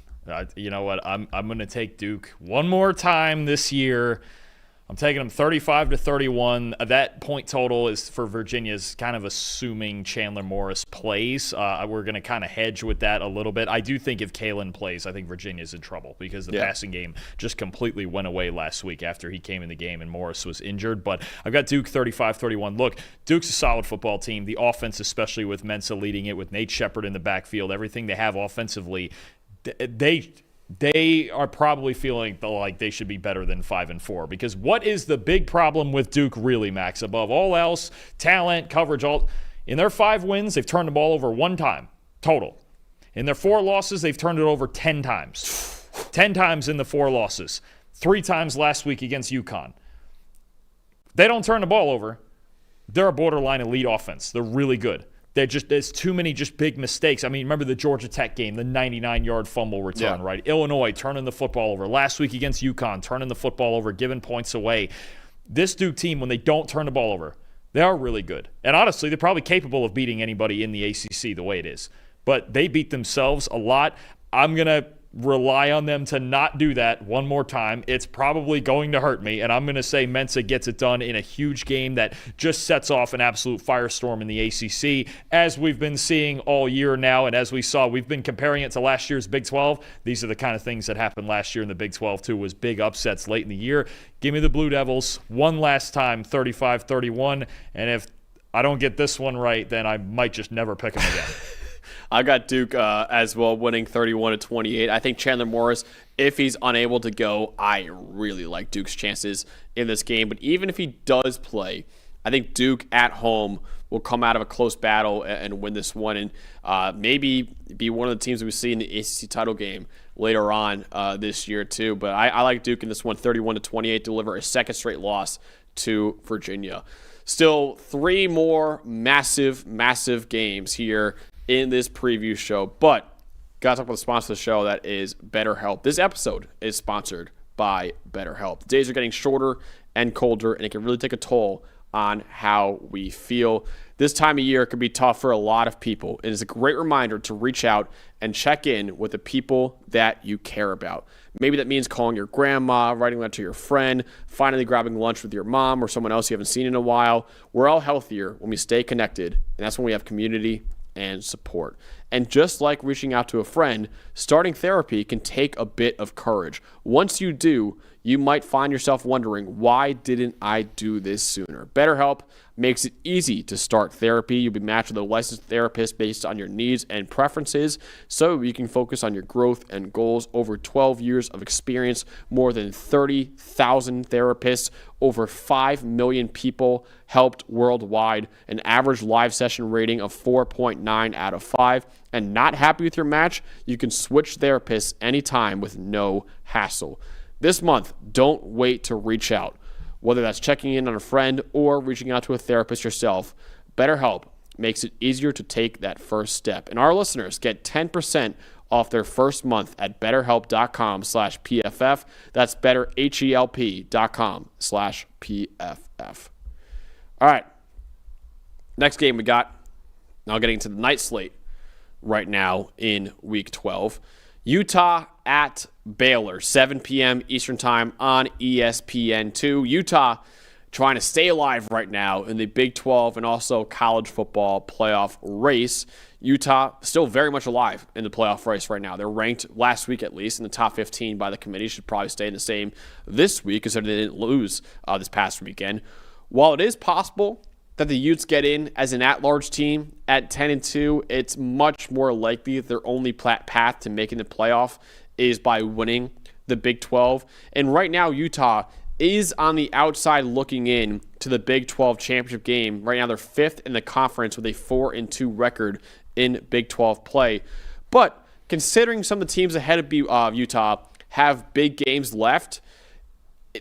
You know what? I'm going to take Duke one more time this year. I'm taking them 35-31. That point total is for Virginia's kind of assuming Chandler Morris plays. We're going to kind of hedge with that a little bit. I do think if Kalen plays, I think Virginia's in trouble because the passing game just completely went away last week after he came in the game and Morris was injured. But I've got Duke 35-31. Look, Duke's a solid football team. The offense, especially with Mensah leading it, with Nate Shepard in the backfield, everything they have offensively, they are probably feeling like they should be better than 5-4, because what is the big problem with Duke really, Max? Above all else, talent, coverage, all. In their 5 wins, they've turned the ball over 1 time total. In their 4 losses, they've turned it over 10 times. 10 times in the 4 losses. 3 times last week against UConn. They don't turn the ball over. They're a borderline elite offense. They're really good. There's too many just big mistakes. I mean, remember the Georgia Tech game, the 99-yard fumble return, right? Illinois turning the football over. Last week against UConn, turning the football over, giving points away. This Duke team, when they don't turn the ball over, they are really good. And honestly, they're probably capable of beating anybody in the ACC the way it is. But they beat themselves a lot. I'm going to rely on them to not do that one more time. It's probably going to hurt me, and I'm going to say Mensah gets it done in a huge game that just sets off an absolute firestorm in the ACC, as we've been seeing all year now, and as we saw, we've been comparing it to last year's Big 12. These are the kind of things that happened last year in the Big 12 too, was big upsets late in the year. Give me the Blue Devils one last time, 35-31, and if I don't get this one right, then I might just never pick them again. I got Duke as well, winning 31-28. I think Chandler Morris, if he's unable to go, I really like Duke's chances in this game. But even if he does play, I think Duke at home will come out of a close battle and win this one, and maybe be one of the teams that we see in the ACC title game later on this year too. But I like Duke in this one, 31-28, deliver a second straight loss to Virginia. Still 3 more massive games here in this preview show, but Got to talk about the sponsor of the show, that is BetterHelp. This episode is sponsored by BetterHelp. The days are getting shorter and colder, and it can really take a toll on how we feel. This time of year can be tough for a lot of people. It is a great reminder to reach out and check in with the people that you care about. Maybe that means calling your grandma, writing a letter to your friend, finally grabbing lunch with your mom or someone else you haven't seen in a while. We're all healthier when we stay connected, and that's when we have community and support. And just like reaching out to a friend, starting therapy can take a bit of courage. Once you do, you might find yourself wondering, why didn't I do this sooner? BetterHelp makes it easy to start therapy. You'll be matched with a licensed therapist based on your needs and preferences, so you can focus on your growth and goals. Over 12 years of experience, more than 30,000 therapists, over 5 million people helped worldwide, an average live session rating of 4.9 out of 5. And not happy with your match? You can switch therapists anytime with no hassle. This month, don't wait to reach out. Whether that's checking in on a friend or reaching out to a therapist yourself, BetterHelp makes it easier to take that first step. And our listeners get 10% off their first month at betterhelp.com/PFF. That's betterhelp.com/PFF. All right. Next game we got, now getting to the night slate right now in Week 12. Utah at Baylor, 7 p.m. Eastern Time on ESPN2. Utah trying to stay alive right now in the Big 12 and also college football playoff race. Utah still very much alive in the playoff race right now. They're ranked last week at least in the top 15 by the committee. Should probably stay in the same this week because they didn't lose this past weekend. While it is possible that the Utes get in as an at-large team at 10-2, it's much more likely that their only path to making the playoff is by winning the Big 12. And right now, Utah is on the outside looking in to the Big 12 championship game. Right now, they're fifth in the conference with a 4-2 record in Big 12 play. But considering some of the teams ahead of Utah have big games left,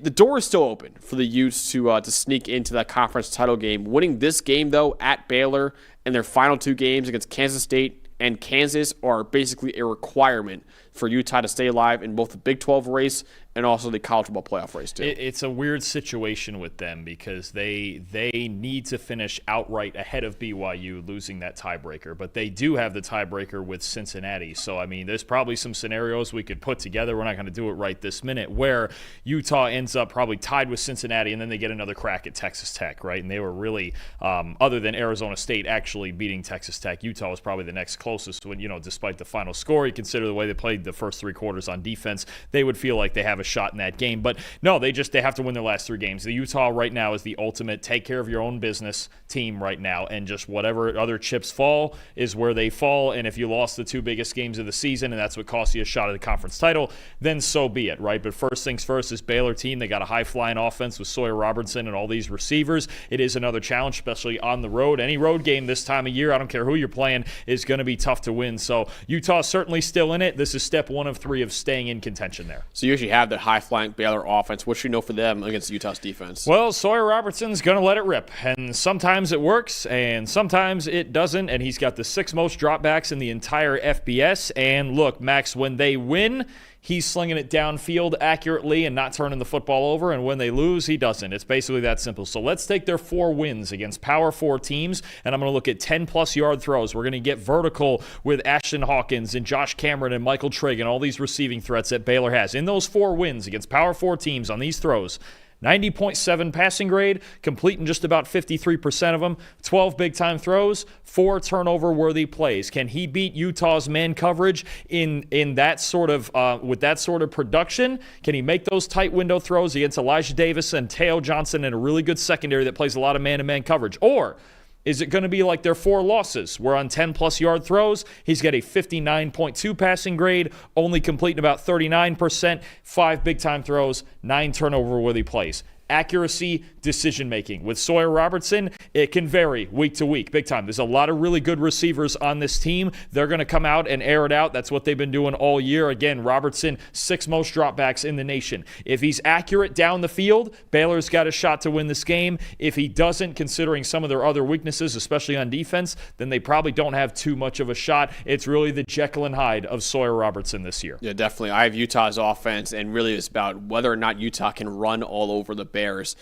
the door is still open for the Utes to sneak into that conference title game. Winning this game, though, at Baylor and their final two games against Kansas State and Kansas are basically a requirement for Utah to stay alive in both the Big 12 race and also the college football playoff race, too. It's a weird situation with them because they need to finish outright ahead of BYU, losing that tiebreaker. But they do have the tiebreaker with Cincinnati. So, I mean, there's probably some scenarios we could put together. We're not going to do it right this minute, where Utah ends up probably tied with Cincinnati, and then they get another crack at Texas Tech, right? And they were really, other than Arizona State actually beating Texas Tech, Utah was probably the next closest when, despite the final score, you consider the way they played the first three quarters on defense, they would feel like they have a shot in that game. But no, they have to win their last three games. The Utah right now is the ultimate take care of your own business team right now, and just whatever other chips fall is where they fall. And if you lost the two biggest games of the season and that's what cost you a shot at the conference title, then so be it, right? But first things first, this Baylor team, they got a high-flying offense with Sawyer Robertson and all these receivers. It is another challenge, especially on the road. Any road game this time of year, I don't care who you're playing, is going to be tough to win. So Utah's certainly still in it. This is step 1 of 3 of staying in contention there. So you actually have that high-flying Baylor offense. What should you know for them against Utah's defense? Well, Sawyer Robertson's going to let it rip, and sometimes it works, and sometimes it doesn't, and he's got the 6th most dropbacks in the entire FBS. And look, Max, when they win, he's slinging it downfield accurately and not turning the football over, and when they lose, he doesn't. It's basically that simple. So let's take their 4 wins against Power 4 teams, and I'm going to look at 10-plus yard throws. We're going to get vertical with Ashton Hawkins and Josh Cameron and Michael Trigg and all these receiving threats that Baylor has. In those 4 wins against Power 4 teams on these throws, 90.7 passing grade, completing just about 53% of them, 12 big-time throws, 4 turnover-worthy plays. Can he beat Utah's man coverage in that sort of with that sort of production? Can he make those tight window throws against Elijah Davis and Teo Johnson and a really good secondary that plays a lot of man-to-man coverage? Or is it going to be like their 4 losses, where on 10-plus yard throws, he's got a 59.2 passing grade, only completing about 39%, 5 big-time throws, 9 turnover-worthy plays? accuracy, decision-making. With Sawyer Robertson, it can vary week to week, big time. There's a lot of really good receivers on this team. They're going to come out and air it out. That's what they've been doing all year. Again, Robertson, 6th most dropbacks in the nation. If he's accurate down the field, Baylor's got a shot to win this game. If he doesn't, considering some of their other weaknesses, especially on defense, then they probably don't have too much of a shot. It's really the Jekyll and Hyde of Sawyer Robertson this year. Yeah, definitely. I have Utah's offense, and really it's about whether or not Utah can run all over the Bears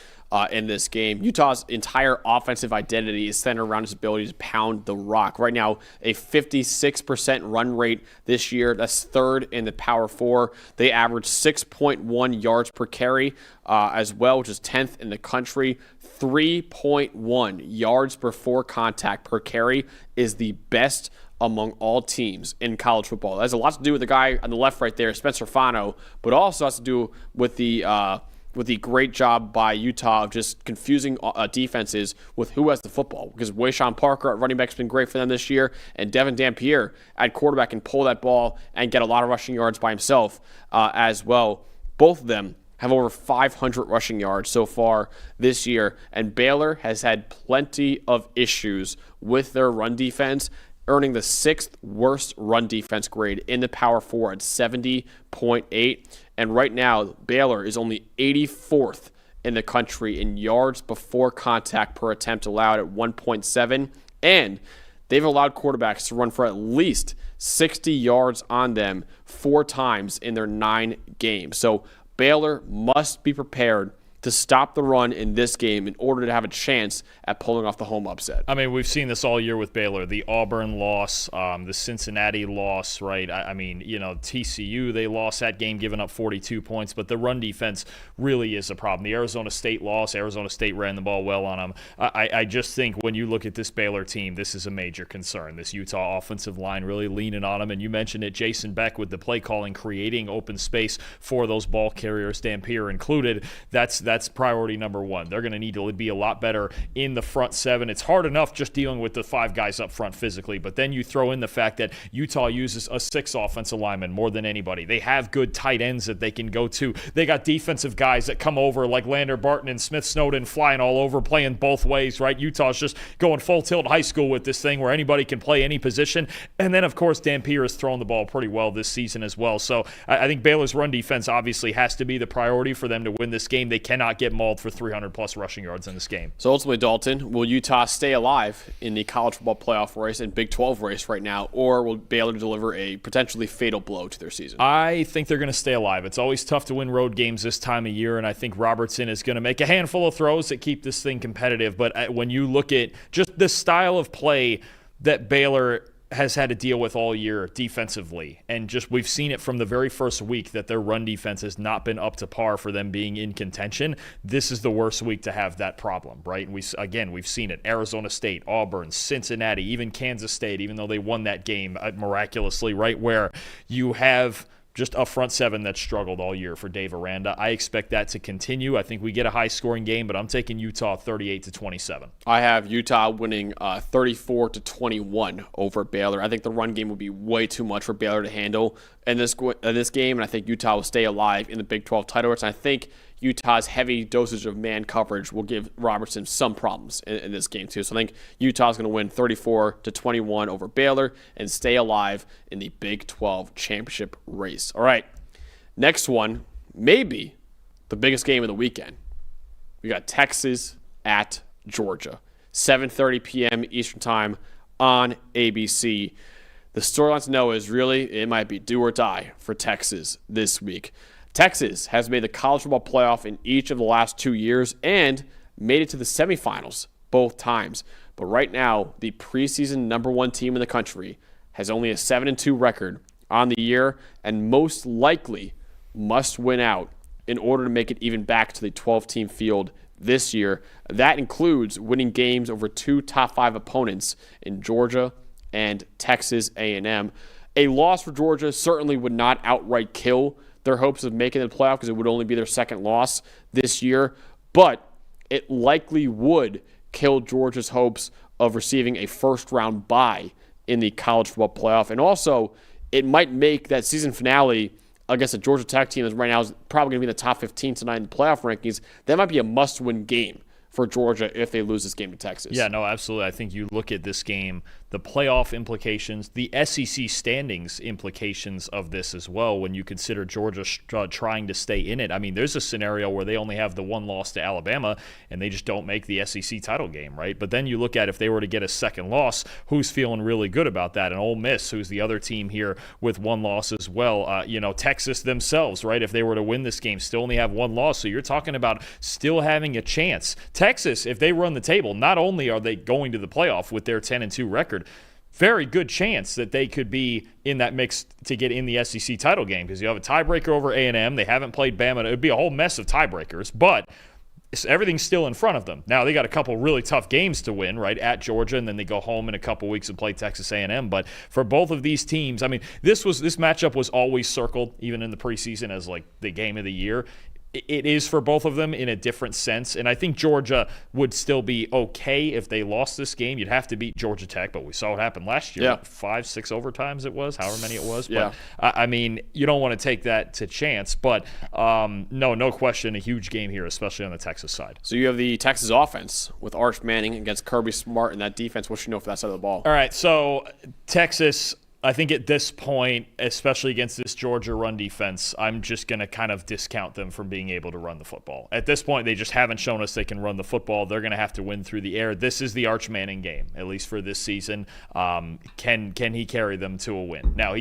in this game. Utah's entire offensive identity is centered around his ability to pound the rock. Right now, a 56% run rate this year. That's 3rd in the Power 4. They average 6.1 yards per carry as well, which is 10th in the country. 3.1 yards before contact per carry is the best among all teams in college football. That has a lot to do with the guy on the left right there, Spencer Fano, but also has to do with the great job by Utah of just confusing defenses with who has the football. Because Wayshawn Parker at running back has been great for them this year, and Devin Dampier at quarterback can pull that ball and get a lot of rushing yards by himself as well. Both of them have over 500 rushing yards so far this year, and Baylor has had plenty of issues with their run defense, earning the 6th worst run defense grade in the Power 4 at 70.8. And right now, Baylor is only 84th in the country in yards before contact per attempt allowed at 1.7. And they've allowed quarterbacks to run for at least 60 yards on them 4 times in their 9 games. So Baylor must be prepared to stop the run in this game in order to have a chance at pulling off the home upset. I mean, we've seen this all year with Baylor. The Auburn loss, the Cincinnati loss, right? I mean, TCU, they lost that game, giving up 42 points, but the run defense really is a problem. The Arizona State loss, Arizona State ran the ball well on them. I just think when you look at this Baylor team, this is a major concern. This Utah offensive line really leaning on them, and you mentioned it, Jason Beck with the play calling, creating open space for those ball carriers, Dampier included. That's priority number 1. They're going to need to be a lot better in the front 7. It's hard enough just dealing with the 5 guys up front physically, but then you throw in the fact that Utah uses a 6 offensive lineman more than anybody. They have good tight ends that they can go to. They got defensive guys that come over like Lander Barton and Smith Snowden flying all over, playing both ways, right? Utah's just going full tilt high school with this thing where anybody can play any position. And then, of course, Dampier has thrown the ball pretty well this season as well. So I think Baylor's run defense obviously has to be the priority for them to win this game. They cannot get mauled for 300-plus rushing yards in this game. So ultimately, Dalton, will Utah stay alive in the college football playoff race and Big 12 race right now, or will Baylor deliver a potentially fatal blow to their season? I think they're going to stay alive. It's always tough to win road games this time of year, and I think Robertson is going to make a handful of throws that keep this thing competitive. But when you look at just the style of play that Baylor has had to deal with all year defensively, and just we've seen it from the very first week that their run defense has not been up to par for them being in contention. This is the worst week to have that problem, right? And we've seen it. Arizona State, Auburn, Cincinnati, even Kansas State, even though they won that game miraculously, right, where you have just a front 7 that struggled all year for Dave Aranda. I expect that to continue. I think we get a high-scoring game, but I'm taking Utah 38-27. I have Utah winning 34-21 over Baylor. I think the run game will be way too much for Baylor to handle in this game, and I think Utah will stay alive in the Big 12 title race. And I think Utah's heavy dosage of man coverage will give Robertson some problems in this game too. So I think Utah's going to win 34-21 over Baylor and stay alive in the Big 12 championship race. All right, next one, maybe the biggest game of the weekend. We got Texas at Georgia, 7:30 p.m. Eastern Time on ABC. The storyline to know is really it might be do or die for Texas this week. Texas has made the college football playoff in each of the last 2 years and made it to the semifinals both times. But right now, the preseason number 1 team in the country has only a 7-2 record on the year and most likely must win out in order to make it even back to the 12-team field this year. That includes winning games over 2 top 5 opponents in Georgia and Texas A&M. A loss for Georgia certainly would not outright kill their hopes of making the playoff because it would only be their second loss this year, but it likely would kill Georgia's hopes of receiving a first-round bye in the college football playoff. And also, it might make that season finale against a Georgia Tech team that right now is probably going to be in the top 15 tonight in the playoff rankings. That might be a must-win game for Georgia if they lose this game to Texas. Yeah, no, absolutely. I think you look at this game, the playoff implications, the SEC standings implications of this as well when you consider Georgia trying to stay in it. I mean, there's a scenario where they only have the one loss to Alabama and they just don't make the SEC title game, right? But then you look at if they were to get a second loss, who's feeling really good about that? And Ole Miss, who's the other team here with one loss as well. Texas themselves, right? If they were to win this game, still only have one loss. So you're talking about still having a chance. Texas, if they run the table, not only are they going to the playoff with their 10-2 record, very good chance that they could be in that mix to get in the SEC title game because you have a tiebreaker over A&M. They haven't played Bama. It would be a whole mess of tiebreakers, but everything's still in front of them. Now, they got a couple really tough games to win, right, at Georgia, and then they go home in a couple weeks and play Texas A&M. But for both of these teams, I mean, this matchup was always circled, even in the preseason, as like the game of the year. It is for both of them in a different sense, and I think Georgia would still be okay if they lost this game. You'd have to beat Georgia Tech, but we saw what happened last year. Yeah. 5-6 overtimes it was, however many it was. Yeah. But, I mean, you don't want to take that to chance, but no question, a huge game here, especially on the Texas side. So you have the Texas offense with Arch Manning against Kirby Smart and that defense. What should you know for that side of the ball? All right, so Texas, I think at this point, especially against this Georgia run defense, I'm just going to kind of discount them from being able to run the football. At this point, they just haven't shown us they can run the football. They're going to have to win through the air. This is the Arch Manning game, at least for this season. Can he carry them to a win? Now,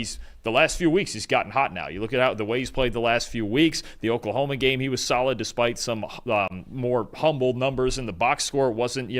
the last few weeks, he's gotten hot now. You look at the way he's played the last few weeks. The Oklahoma game, he was solid despite some more humble numbers in the box score. It wasn't,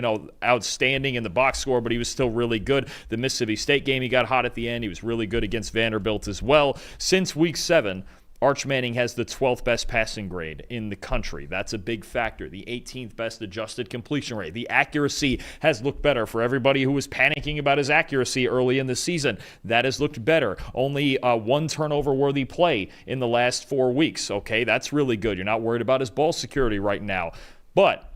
outstanding in the box score, but he was still really good. The Mississippi State game, he got hot at the end. He was really good against Vanderbilt as well. Since week 7, Arch Manning has the 12th best passing grade in the country. That's a big factor. The 18th best adjusted completion rate. The accuracy has looked better for everybody who was panicking about his accuracy early in the season. That has looked better. Only one turnover-worthy play in the last 4 weeks. Okay, that's really good. You're not worried about his ball security right now. But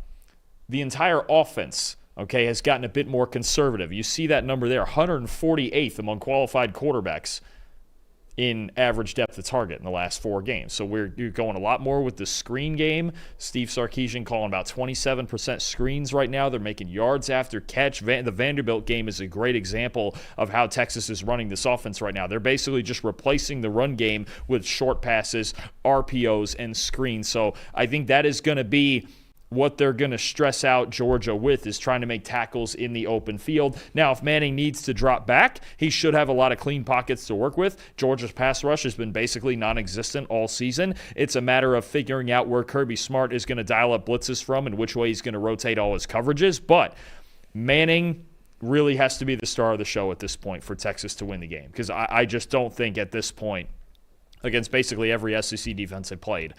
the entire offense, okay, has gotten a bit more conservative. You see that number there, 148th among qualified quarterbacks in average depth of target in the last 4 games. So you're going a lot more with the screen game. Steve Sarkisian calling about 27% screens right now. They're making yards after catch. The Vanderbilt game is a great example of how Texas is running this offense right now. They're basically just replacing the run game with short passes, RPOs, and screens. So I think that is going to be what they're going to stress out Georgia with, is trying to make tackles in the open field. Now, if Manning needs to drop back, he should have a lot of clean pockets to work with. Georgia's pass rush has been basically non-existent all season. It's a matter of figuring out where Kirby Smart is going to dial up blitzes from and which way he's going to rotate all his coverages. But Manning really has to be the star of the show at this point for Texas to win the game, because I just don't think at this point, against basically every SEC defense they played,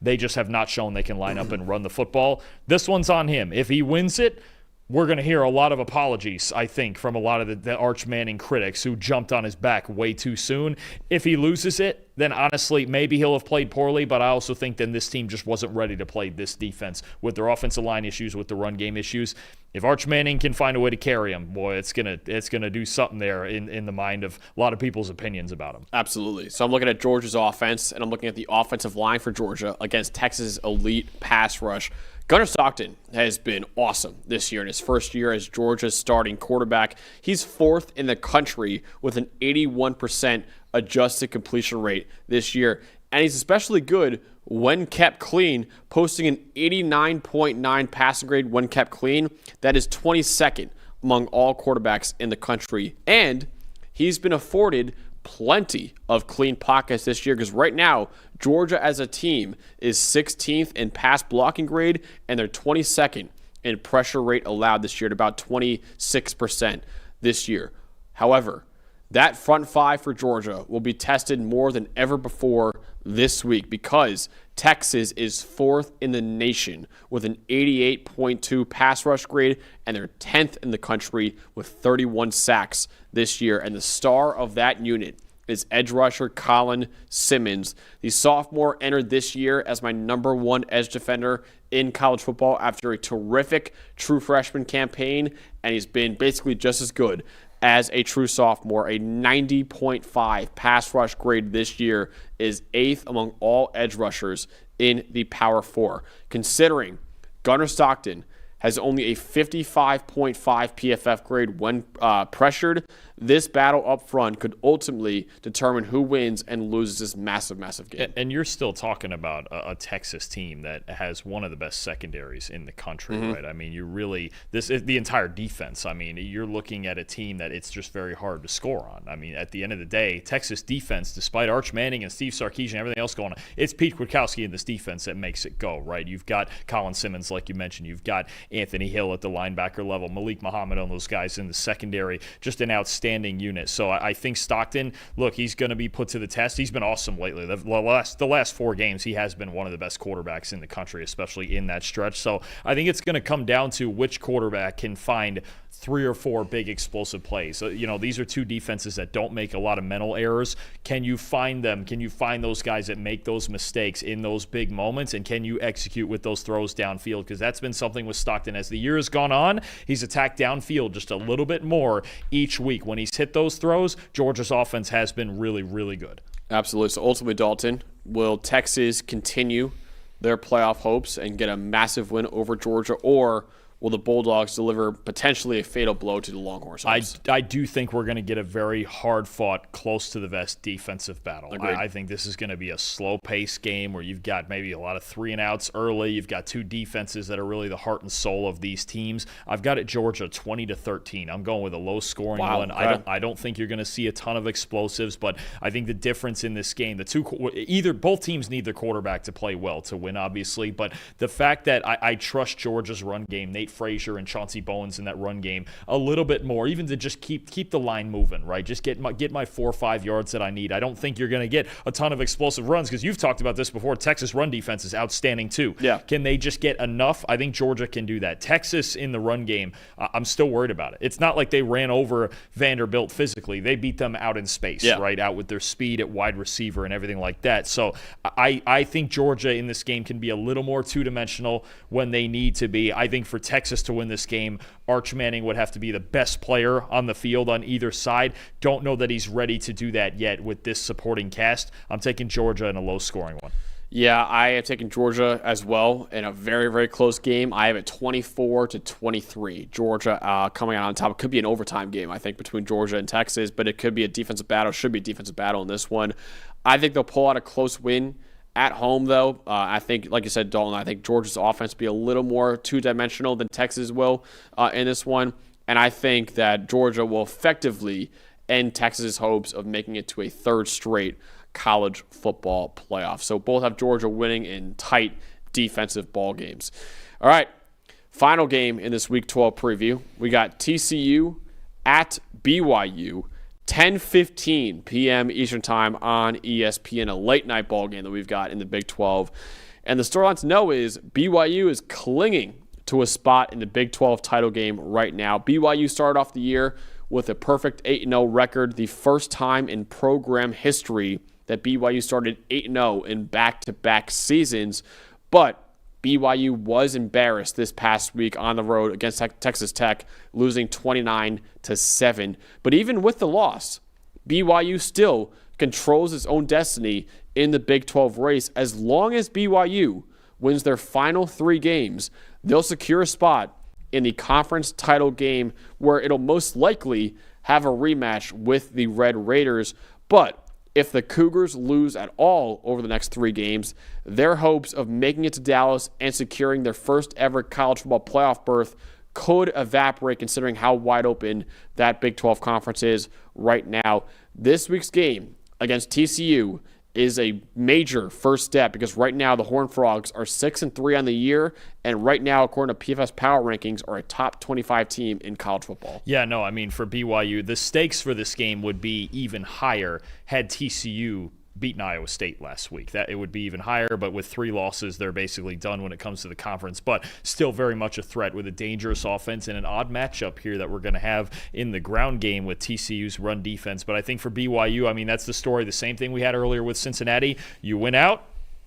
they just have not shown they can line up and run the football. This one's on him. If he wins it, we're going to hear a lot of apologies, I think, from a lot of the Arch Manning critics who jumped on his back way too soon. If he loses it, then honestly, maybe he'll have played poorly, but I also think then this team just wasn't ready to play this defense with their offensive line issues, with the run game issues. If Arch Manning can find a way to carry him, boy, it's gonna do something there in the mind of a lot of people's opinions about him. Absolutely. So I'm looking at Georgia's offense, and I'm looking at the offensive line for Georgia against Texas' elite pass rush. Gunnar Stockton has been awesome this year in his first year as Georgia's starting quarterback. He's 4th in the country with an 81% adjusted completion rate this year. And he's especially good when kept clean, posting an 89.9 passing grade when kept clean. That is 22nd among all quarterbacks in the country. And he's been afforded plenty of clean pockets this year, because right now, Georgia as a team is 16th in pass blocking grade, and they're 22nd in pressure rate allowed this year at about 26% this year. However, that front 5 for Georgia will be tested more than ever before this week, because Texas is 4th in the nation with an 88.2 pass rush grade, and they're 10th in the country with 31 sacks this year. And the star of that unit is edge rusher Colin Simmons. The sophomore entered this year as my number 1 edge defender in college football after a terrific true freshman campaign, and he's been basically just as good as a true sophomore. A 90.5 pass rush grade this year is 8th among all edge rushers in the Power 4. Considering Gunnar Stockton has only a 55.5 PFF grade when pressured, this battle up front could ultimately determine who wins and loses this massive, massive game. And you're still talking about a Texas team that has one of the best secondaries in the country, right? I mean, this is the entire defense. I mean, you're looking at a team that it's just very hard to score on. I mean, at the end of the day, Texas defense, despite Arch Manning and Steve Sarkisian and everything else going on, it's Pete Kwiatkowski in this defense that makes it go, right? You've got Colin Simmons, like you mentioned. You've got Anthony Hill at the linebacker level, Malik Muhammad on those guys in the secondary, just an outstanding unit. So I think Stockton, look, he's going to be put to the test. He's been awesome lately. The last 4 games, he has been one of the best quarterbacks in the country, especially in that stretch. So I think it's going to come down to which quarterback can find 3 or 4 big explosive plays. So, these are 2 defenses that don't make a lot of mental errors. Can you find them? Can you find those guys that make those mistakes in those big moments? And can you execute with those throws downfield? Because that's been something with Stockton as the year has gone on. He's attacked downfield just a little bit more each week. When he's hit those throws, Georgia's offense has been really, really good. Absolutely. So ultimately, Dalton, will Texas continue their playoff hopes and get a massive win over Georgia, or will the Bulldogs deliver potentially a fatal blow to the Longhorns? I do think we're going to get a very hard-fought, close-to-the-vest defensive battle. I think this is going to be a slow-paced game where you've got maybe a lot of 3-and-outs early. You've got 2 defenses that are really the heart and soul of these teams. I've got it Georgia 20-13. I'm going with a low-scoring one. Okay. I don't think you're going to see a ton of explosives, but I think the difference in this game, both teams need their quarterback to play well to win, obviously, but the fact that I trust Georgia's run game, Nate Frazier and Chauncey Bowens in that run game a little bit more, even to just keep the line moving, right? Just get my 4 or 5 yards that I need. I don't think you're going to get a ton of explosive runs because you've talked about this before. Texas run defense is outstanding too. Yeah. Can they just get enough? I think Georgia can do that. Texas in the run game, I'm still worried about it. It's not like they ran over Vanderbilt physically. They beat them out in space, right? Out with their speed at wide receiver and everything like that. So I think Georgia in this game can be a little more two-dimensional when they need to be. I think for Texas to win this game, Arch Manning would have to be the best player on the field on either side. Don't know that he's ready to do that yet with this supporting cast. I'm taking Georgia in a low-scoring one. Yeah, I have taken Georgia as well in a very, very close game. I have it 24-23. Georgia coming out on top. It could be an overtime game, I think, between Georgia and Texas, but it could be a defensive battle. Should be a defensive battle in this one. I think they'll pull out a close win at home, though. I think, like you said, Dalton, I think Georgia's offense will be a little more two-dimensional than Texas will in this one. And I think that Georgia will effectively end Texas's hopes of making it to a 3rd straight college football playoff. So both have Georgia winning in tight defensive ball games. All right, final game in this Week 12 preview. We got TCU at BYU. 10:15 p.m. Eastern Time on ESPN, a late-night ball game that we've got in the Big 12. And the storyline to know is BYU is clinging to a spot in the Big 12 title game right now. BYU started off the year with a perfect 8-0 record, the first time in program history that BYU started 8-0 in back-to-back seasons. But BYU was embarrassed this past week on the road against Texas Tech, losing 29-7. But even with the loss, BYU still controls its own destiny in the Big 12 race. As long as BYU wins their final 3 games, they'll secure a spot in the conference title game where it'll most likely have a rematch with the Red Raiders. But if the Cougars lose at all over the next 3 games, their hopes of making it to Dallas and securing their first ever college football playoff berth could evaporate considering how wide open that Big 12 conference is right now. This week's game against TCU is a major first step because right now the Horned Frogs are 6-3 on the year, and right now, according to PFF's power rankings, are a top 25 team in college football. Yeah, no, I mean, for BYU, the stakes for this game would be even higher had TCU beaten Iowa State last week. That it would be even higher, but with 3 losses, they're basically done when it comes to the conference. But still very much a threat with a dangerous offense and an odd matchup here that we're going to have in the ground game with TCU's run defense. But I think for BYU, I mean, that's the story. The same thing we had earlier with Cincinnati. You win out,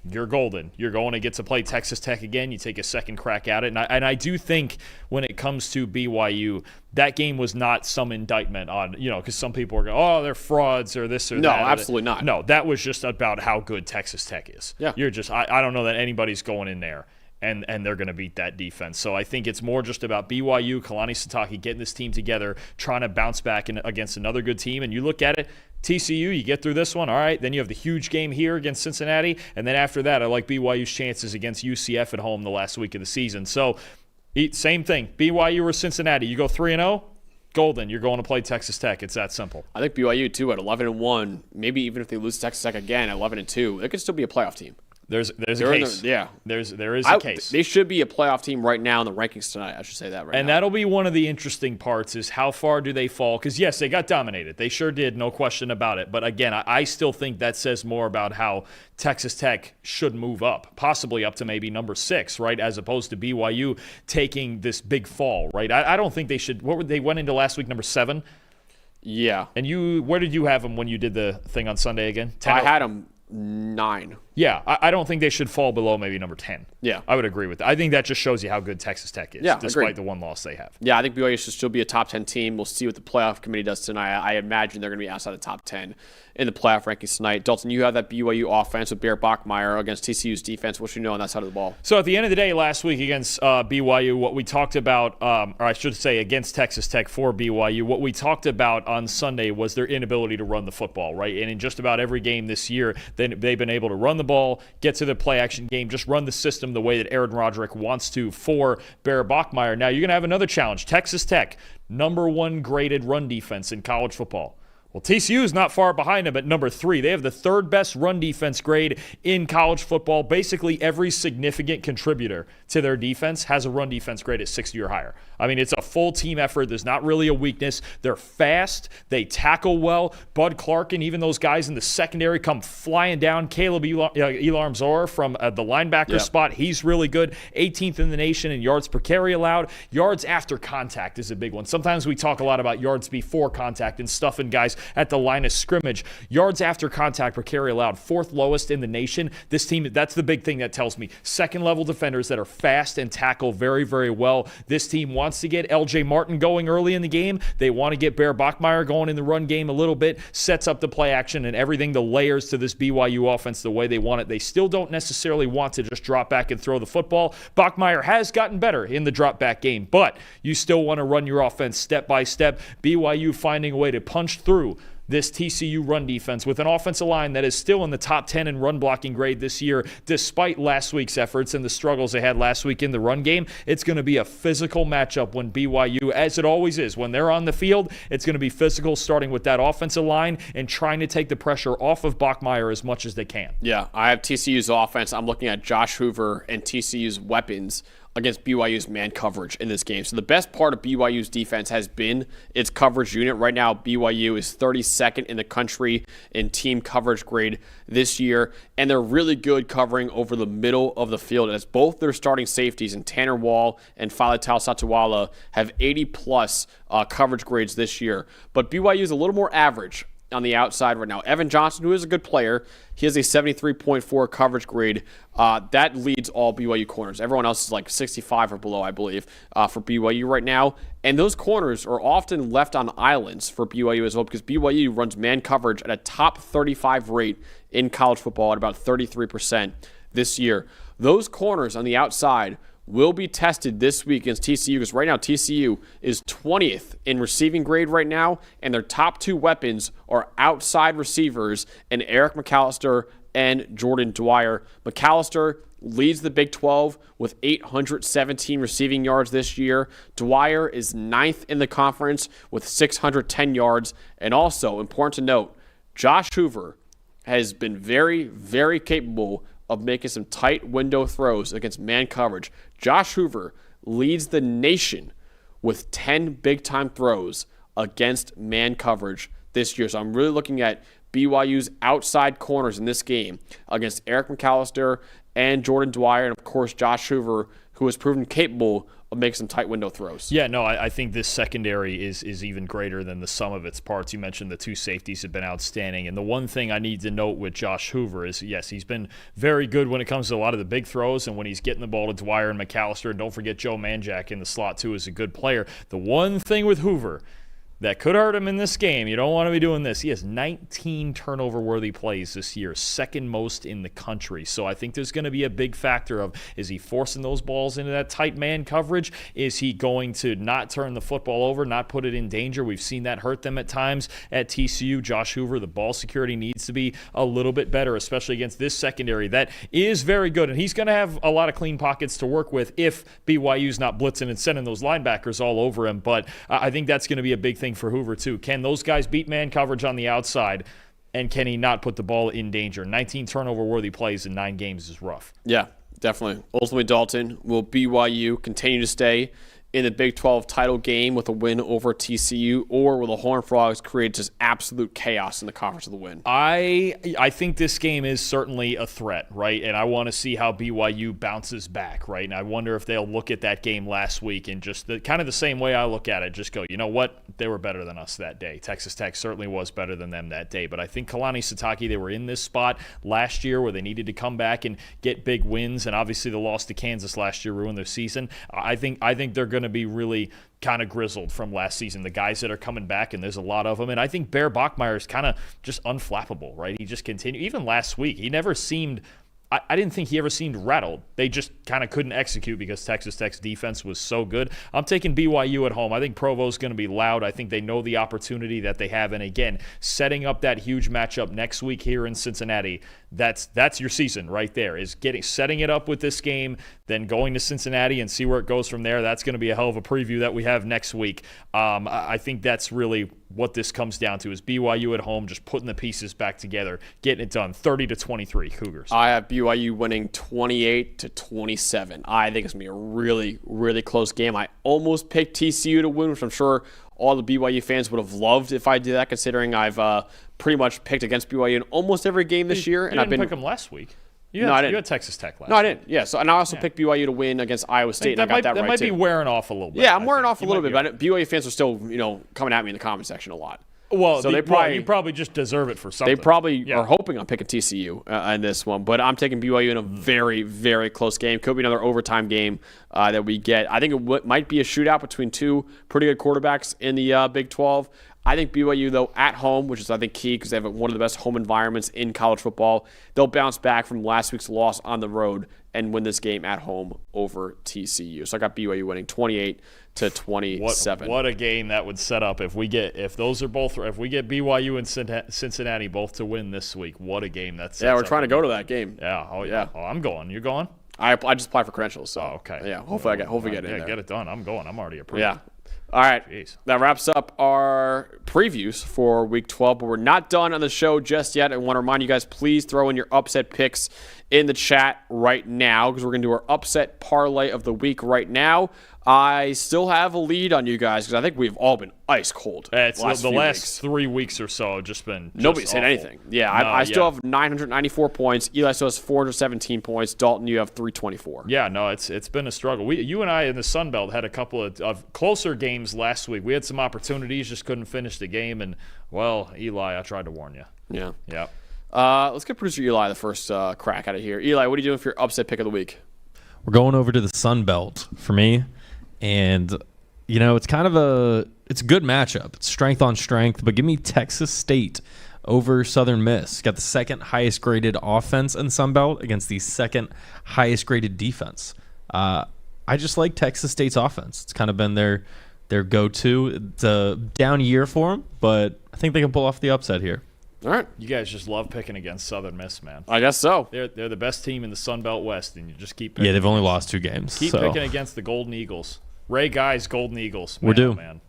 you're golden. You're going to get to play Texas Tech again. You take a second crack at it. And I do think when it comes to BYU, that game was not some indictment on, because some people are going, oh, they're frauds or this or that. No, absolutely not. No, that was just about how good Texas Tech is. Yeah. I don't know that anybody's going in there and they're going to beat that defense. So I think it's more just about BYU, Kalani Sitake getting this team together, trying to bounce back against another good team. And you look at it, TCU, you get through this one, all right, then you have the huge game here against Cincinnati, and then after that, I like BYU's chances against UCF at home the last week of the season. So, same thing, BYU or Cincinnati, you go 3-0, golden, you're going to play Texas Tech. It's that simple. I think BYU, too, at 11-1, maybe even if they lose to Texas Tech again at 11-2, they could still be a playoff team. There's a case. There is a case. They should be a playoff team right now in the rankings tonight. I should say that right now. And that'll be one of the interesting parts is how far do they fall? Because, yes, they got dominated. They sure did, no question about it. But, again, I still think that says more about how Texas Tech should move up, possibly up to maybe number 6, right, as opposed to BYU taking this big fall, right? I don't think they should. They went into last week number 7? Yeah. And where did you have them when you did the thing on Sunday again? 10? I had them 9. Yeah, I don't think they should fall below maybe number 10. Yeah. I would agree with that. I think that just shows you how good Texas Tech is, despite the one loss they have. Yeah, I think BYU should still be a top 10 team. We'll see what the playoff committee does tonight. I imagine they're going to be outside the top 10 in the playoff rankings tonight. Dalton, you have that BYU offense with Bear Bachmeier against TCU's defense. What should you know on that side of the ball? So at the end of the day, last week against BYU, what we talked about, or I should say against Texas Tech for BYU, what we talked about on Sunday was their inability to run the football, right? And in just about every game this year, they've been able to run the ball, get to the play-action game, just run the system the way that Aaron Roderick wants to for Bear Bachmeier. Now, you're going to have another challenge. Texas Tech, number 1 graded run defense in college football. Well, TCU is not far behind them at number 3. They have the 3rd best run defense grade in college football. Basically, every significant contributor to their defense has a run defense grade at 60 or higher. I mean, it's a full team effort. There's not really a weakness. They're fast. They tackle well. Bud Clark and even those guys in the secondary come flying down. Caleb Elarm-Zor from the linebacker spot. He's really good. 18th in the nation in yards per carry allowed. Yards after contact is a big one. Sometimes we talk a lot about yards before contact and stuffing guys at the line of scrimmage. Yards after contact per carry allowed, 4th lowest in the nation. This team, that's the big thing that tells me. Second-level defenders that are fast and tackle very, very well. This team wants to get L.J. Martin going early in the game. They want to get Bear Bachmeier going in the run game a little bit, sets up the play action and everything, the layers to this BYU offense the way they want it. They still don't necessarily want to just drop back and throw the football. Bachmeier has gotten better in the drop back game, but you still want to run your offense step by step. BYU finding a way to punch through this TCU run defense with an offensive line that is still in the top 10 in run blocking grade this year, despite last week's efforts and the struggles they had last week in the run game. It's going to be a physical matchup when BYU, as it always is, when they're on the field, it's going to be physical, starting with that offensive line and trying to take the pressure off of Bachmeier as much as they can. Yeah, I have TCU's offense. I'm looking at Josh Hoover and TCU's weapons against BYU's man coverage in this game. So the best part of BYU's defense has been its coverage unit. Right now, BYU is 32nd in the country in team coverage grade this year, and they're really good covering over the middle of the field, as both their starting safeties, and Tanner Wall and Falatal Satuala, have 80-plus coverage grades this year. But BYU is a little more average on the outside right now. Evan Johnson, who is a good player, he has a 73.4 coverage grade. That leads all BYU corners. Everyone else is like 65 or below, I believe, for BYU right now. And those corners are often left on islands for BYU as well, because BYU runs man coverage at a top 35 rate in college football at about 33% this year. Those corners on the outside will be tested this week against TCU, because right now TCU is 20th in receiving grade right now, and their top 2 weapons are outside receivers and Eric McAllister and Jordan Dwyer. McAllister leads the Big 12 with 817 receiving yards this year. Dwyer is 9th in the conference with 610 yards. And also, important to note, Josh Hoover has been very, very capable of making some tight window throws against man coverage. Josh Hoover leads the nation with 10 big-time throws against man coverage this year. So I'm really looking at BYU's outside corners in this game against Eric McAllister and Jordan Dwyer, and of course Josh Hoover, who has proven capable of making some tight window throws. Yeah, no, I think this secondary is even greater than the sum of its parts. You mentioned the 2 safeties have been outstanding. And the one thing I need to note with Josh Hoover is, yes, he's been very good when it comes to a lot of the big throws and when he's getting the ball to Dwyer and McAllister. And don't forget Joe Manjack in the slot, too, is a good player. The one thing with Hoover that could hurt him in this game, you don't want to be doing this. He has 19 turnover-worthy plays this year, second most in the country. So I think there's going to be a big factor of, is he forcing those balls into that tight man coverage? Is he going to not turn the football over, not put it in danger? We've seen that hurt them at times at TCU. Josh Hoover, the ball security needs to be a little bit better, especially against this secondary that is very good. And he's going to have a lot of clean pockets to work with if BYU's not blitzing and sending those linebackers all over him. But I think that's going to be a big thing for Hoover too. Can those guys beat man coverage on the outside, and can he not put the ball in danger? 19 turnover-worthy plays in 9 games is rough. Yeah, definitely. Ultimately, Dalton, will BYU continue to stay in the Big 12 title game with a win over TCU, or will the Horned Frogs create just absolute chaos in the conference of the win? I think this game is certainly a threat, right? And I want to see how BYU bounces back, right? And I wonder if they'll look at that game last week and just kind of the same way I look at it, just go, you know what? They were better than us that day. Texas Tech certainly was better than them that day. But I think Kalani Sitake, they were in this spot last year where they needed to come back and get big wins. And obviously the loss to Kansas last year ruined their season. I think they're going to be really kind of grizzled from last season, the guys that are coming back, and there's a lot of them. And I think Bear Bachmeier is kind of just unflappable, right? He just continued. Even last week, he never seemed – I didn't think he ever seemed rattled. They just kind of couldn't execute because Texas Tech's defense was so good. I'm taking BYU at home. I think Provo's going to be loud. I think they know the opportunity that they have. And again, setting up that huge matchup next week here in Cincinnati, that's your season right there, is setting it up with this game, then going to Cincinnati and see where it goes from there. That's going to be a hell of a preview that we have next week. I think that's really what this comes down to, is BYU at home, just putting the pieces back together, getting it done. 30-23 Cougars. I have BYU winning 28-27. I think it's going to be a really, really close game. I almost picked TCU to win, which I'm sure all the BYU fans would have loved if I did that, considering I've pretty much picked against BYU in almost every game this year. You didn't pick them last week. You had Texas Tech last week. No, I didn't. Yeah, so, and I also picked BYU to win against Iowa State, and I got that right, That might too. be wearing off a little bit. Yeah, I'm wearing off a little bit, but BYU fans are still, coming at me in the comment section a lot. Well, so you probably just deserve it for something. They probably are hoping I'm picking TCU in this one, but I'm taking BYU in a very, very close game. Could be another overtime game that we get. I think it might be a shootout between 2 pretty good quarterbacks in the Big 12. I think BYU, though, at home, which is, I think, key because they have one of the best home environments in college football, they'll bounce back from last week's loss on the road and win this game at home over TCU. So I got BYU winning 28-27. What a game that would set up if we get BYU and Cincinnati both to win this week. What a game that sets up. Yeah, we're trying to go to that game. Yeah. Oh yeah. Oh, I'm going. You're going? I just applied for credentials. So okay. Yeah. Hopefully get in there. Get it done. I'm going. I'm already approved. Yeah. All right. Jeez. That wraps up our previews for Week 12, but we're not done on the show just yet. I want to remind you guys, please throw in your upset picks in the chat right now, because we're going to do our upset parlay of the week right now. I still have a lead on you guys because I think we've all been ice cold. The last 3 weeks or so have just been nobody's hit anything. Yeah, I still have 994 points. Eli still has 417 points. Dalton, you have 324. Yeah, no, it's been a struggle. You and I in the Sun Belt had a couple of closer games last week. We had some opportunities, just couldn't finish the game. And, well, Eli, I tried to warn you. Yeah. Yeah. Let's get producer Eli the first crack out of here. Eli, what are you doing for your upset pick of the week? We're going over to the Sun Belt for me. And, it's kind of it's a good matchup. It's strength on strength, but give me Texas State over Southern Miss. Got the second highest graded offense in Sun Belt against the second highest graded defense. I just like Texas State's offense. It's kind of been their go-to. It's a down year for them, but I think they can pull off the upset here. All right. You guys just love picking against Southern Miss, man. I guess so. They're the best team in the Sun Belt West, and you just keep picking. Yeah, they've only lost 2 games. Keep picking against the Golden Eagles. Ray Guy's Golden Eagles. Man, we're due. Man.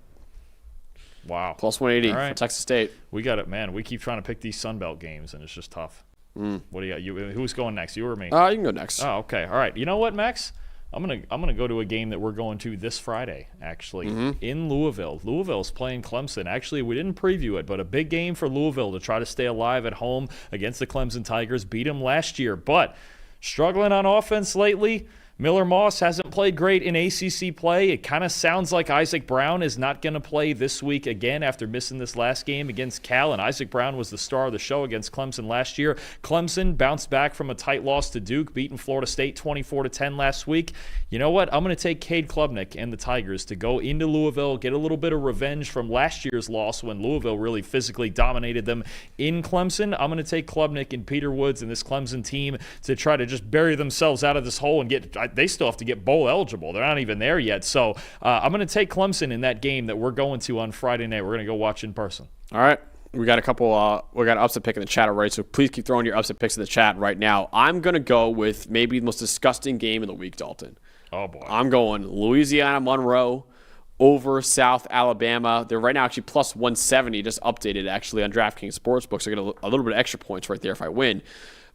Wow. Plus 180 for Texas State. We got it, man. We keep trying to pick these Sun Belt games, and it's just tough. What do you got? Who's going next? You or me? You can go next. Oh, okay. All right. You know what, Max? I'm gonna go to a game that we're going to this Friday, actually, in Louisville. Louisville's playing Clemson. Actually, we didn't preview it, but a big game for Louisville to try to stay alive at home against the Clemson Tigers. Beat them last year, but struggling on offense lately. Miller Moss hasn't played great in ACC play. It kind of sounds like Isaac Brown is not going to play this week again after missing this last game against Cal, and Isaac Brown was the star of the show against Clemson last year. Clemson bounced back from a tight loss to Duke, beating Florida State 24-10 last week. You know what? I'm going to take Cade Klubnik and the Tigers to go into Louisville, get a little bit of revenge from last year's loss when Louisville really physically dominated them in Clemson. I'm going to take Klubnik and Peter Woods and this Clemson team to try to just bury themselves out of this hole and they still have to get bowl eligible. They're not even there yet. So I'm going to take Clemson in that game that we're going to on Friday night. We're going to go watch in person. All right. We got a couple, we got an upset pick in the chat already, so please keep throwing your upset picks in the chat right now. I'm going to go with maybe the most disgusting game of the week, Dalton. Oh, boy. I'm going Louisiana-Monroe over South Alabama. They're right now actually plus 170, just updated actually on DraftKings Sportsbook, so I get a little bit of extra points right there if I win.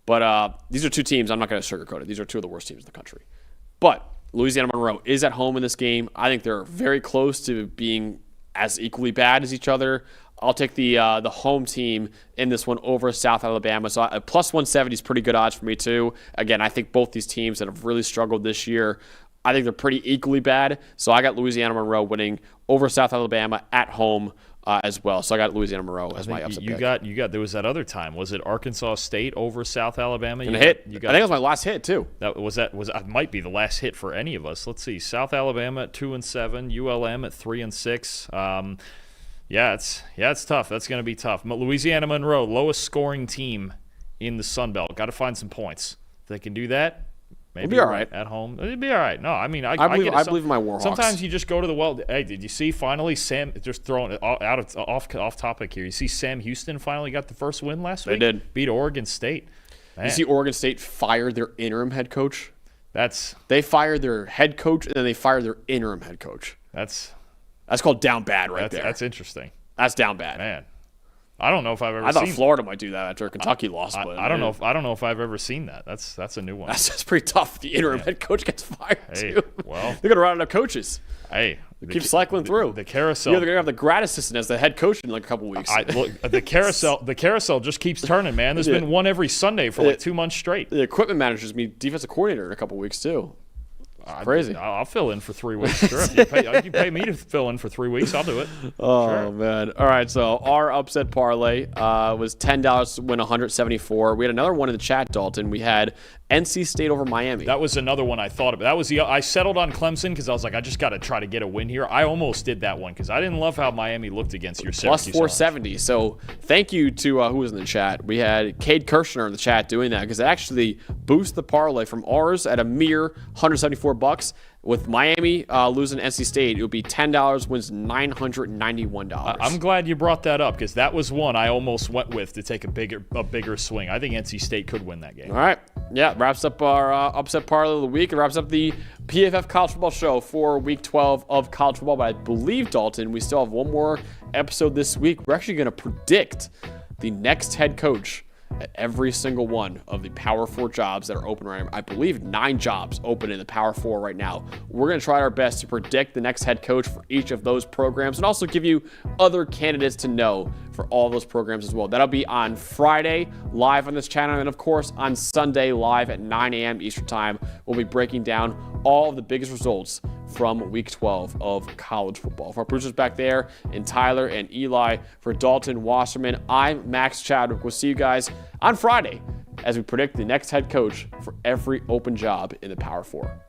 But these are two teams, I'm not going to sugarcoat it. These are two of the worst teams in the country. But Louisiana-Monroe is at home in this game. I think they're very close to being as equally bad as each other. I'll take the home team in this one over South Alabama. So plus 170 is pretty good odds for me too. Again, I think both these teams that have really struggled this year, I think they're pretty equally bad. So I got Louisiana-Monroe winning over South Alabama at home as well. So I got Louisiana-Monroe as my upset pick. You got. There was that other time. Was it Arkansas State over South Alabama? I think it was my last hit too. That might be the last hit for any of us. Let's see. South Alabama at 2-7, ULM at 3-6. Yeah, it's tough. That's going to be tough. Louisiana-Monroe, lowest scoring team in the Sun Belt. Got to find some points. If they can do that, maybe it'll be all right at home. It'll be all right. No, I mean, I believe in my Warhawks. Sometimes you just go to the well. Hey, did you see finally Sam? Just throwing it off topic here. You see Sam Houston finally got the first win last week. They did beat Oregon State. Man. You see Oregon State fired their interim head coach. They fired their head coach and then they fired their interim head coach. That's called down bad there. That's interesting. That's down bad. Man, I don't know if I've ever. I thought Florida might do that after Kentucky lost. But I don't know. I don't know if I've ever seen that. That's a new one. That's pretty tough. The interim head coach gets fired too. Well, they're gonna run out of coaches. Hey, keep cycling through the carousel. Yeah, they're gonna have the grad assistant as the head coach in like a couple weeks. Look, the carousel just keeps turning, man. There's been one every Sunday for like 2 months straight. The equipment manager's be defensive coordinator in a couple weeks too. Crazy. I'll fill in for 3 weeks. Sure. If you pay me to fill in for 3 weeks, I'll do it. Oh, sure. Man. All right, so our upset parlay was $10 to win 174. We had another one in the chat, Dalton. We had NC State over Miami. That was another one I thought about. I settled on Clemson because I was like, I just got to try to get a win here. I almost did that one because I didn't love how Miami looked against your Syracuse. Plus 470. So thank you to who was in the chat. We had Cade Kirshner in the chat doing that because it actually boosts the parlay from ours at a mere $174. With Miami losing NC State, it would be $10 wins $991. I'm glad you brought that up because that was one I almost went with to take a bigger swing. I think NC State could win that game. All right. Yeah, wraps up our upset parlay of the week. It wraps up the PFF College Football Show for Week 12 of college football. But I believe, Dalton, we still have one more episode this week. We're actually going to predict the next head coach at every single one of the Power 4 jobs that are open right now. I believe 9 jobs open in the Power 4 right now. We're going to try our best to predict the next head coach for each of those programs and also give you other candidates to know for all those programs as well. That'll be on Friday live on this channel, and of course on Sunday live at 9 a.m. Eastern Time. We'll be breaking down all of the biggest results from Week 12 of college football. For our producers back there, and Tyler and Eli, for Dalton, Wasserman, I'm Max Chadwick. We'll see you guys on Friday as we predict the next head coach for every open job in the Power 4.